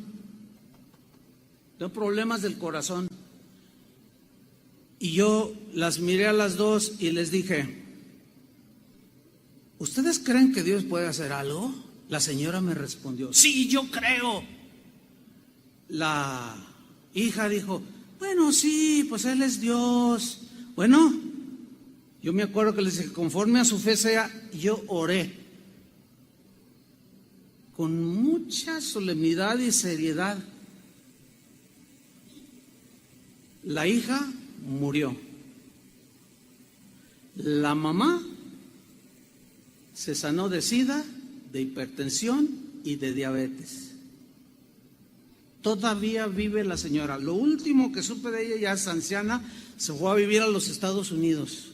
Tengo problemas del corazón. Y yo las miré a las dos y les dije: ¿ustedes creen que Dios puede hacer algo? La señora me respondió: sí, yo creo. La hija dijo: bueno, sí, pues Él es Dios. Bueno, yo me acuerdo que les dije: conforme a su fe sea. Yo oré con mucha solemnidad y seriedad. La hija murió. La mamá se sanó de SIDA, de hipertensión y de diabetes. Todavía vive la señora. Lo último que supe de ella, ya es anciana, se fue a vivir a los Estados Unidos.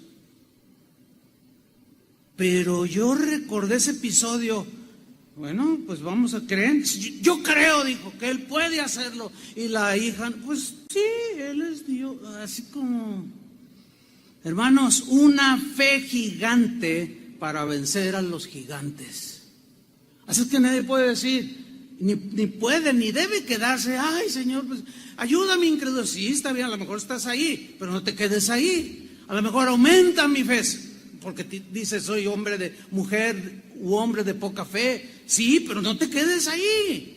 Pero yo recordé ese episodio. Bueno, pues vamos a creer. Yo creo, dijo, que Él puede hacerlo. Y la hija: pues sí, Él es Dios. Así como, hermanos, una fe gigante para vencer a los gigantes. Así es que nadie puede decir, ni puede, ni debe quedarse: ay, Señor, pues ayúdame, incrédulo. Sí, está bien, a lo mejor estás ahí, pero no te quedes ahí. A lo mejor aumenta mi fe, porque dices: soy hombre de mujer u hombre de poca fe. Sí, pero no te quedes ahí.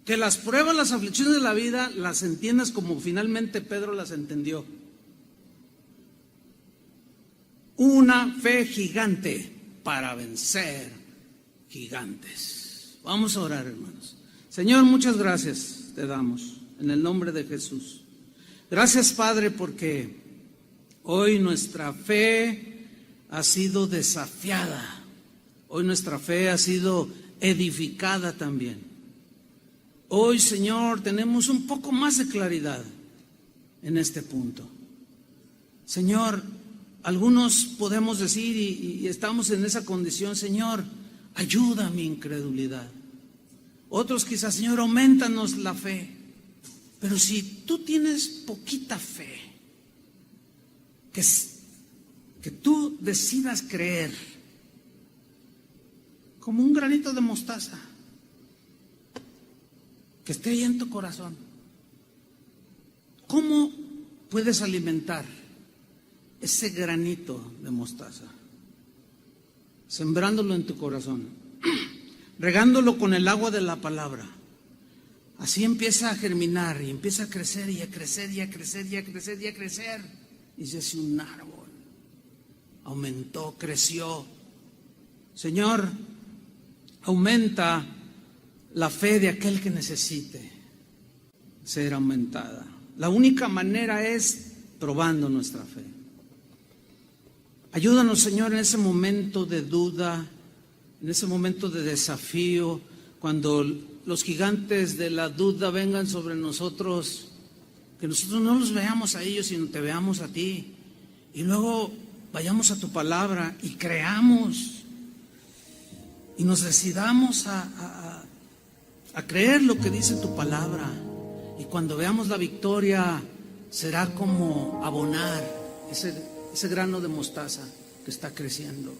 Que las pruebas, las aflicciones de la vida las entiendas como finalmente Pedro las entendió. Una fe gigante para vencer gigantes. Vamos a orar, hermanos. Señor, muchas gracias te damos en el nombre de Jesús. Gracias, Padre, porque hoy nuestra fe ha sido desafiada. Hoy nuestra fe ha sido edificada también. Hoy, Señor, tenemos un poco más de claridad en este punto. Señor, algunos podemos decir y estamos en esa condición: Señor, ayuda a mi incredulidad. Otros quizás: Señor, aumentanos la fe. Pero si tú tienes poquita fe, que tú decidas creer como un granito de mostaza, que esté ahí en tu corazón. ¿Cómo puedes alimentar ese granito de mostaza? Sembrándolo en tu corazón, regándolo con el agua de la palabra. Así empieza a germinar y empieza a crecer y a crecer y a crecer y a crecer y a crecer. Y se hace un árbol. Aumentó, creció. Señor, aumenta la fe de aquel que necesite ser aumentada. La única manera es probando nuestra fe. Ayúdanos, Señor, en ese momento de duda, en ese momento de desafío, cuando los gigantes de la duda vengan sobre nosotros, que nosotros no los veamos a ellos, sino te veamos a ti. Y luego vayamos a tu palabra y creamos. Y nos decidamos a creer lo que dice tu palabra. Y cuando veamos la victoria, será como abonar ese grano de mostaza que está creciendo.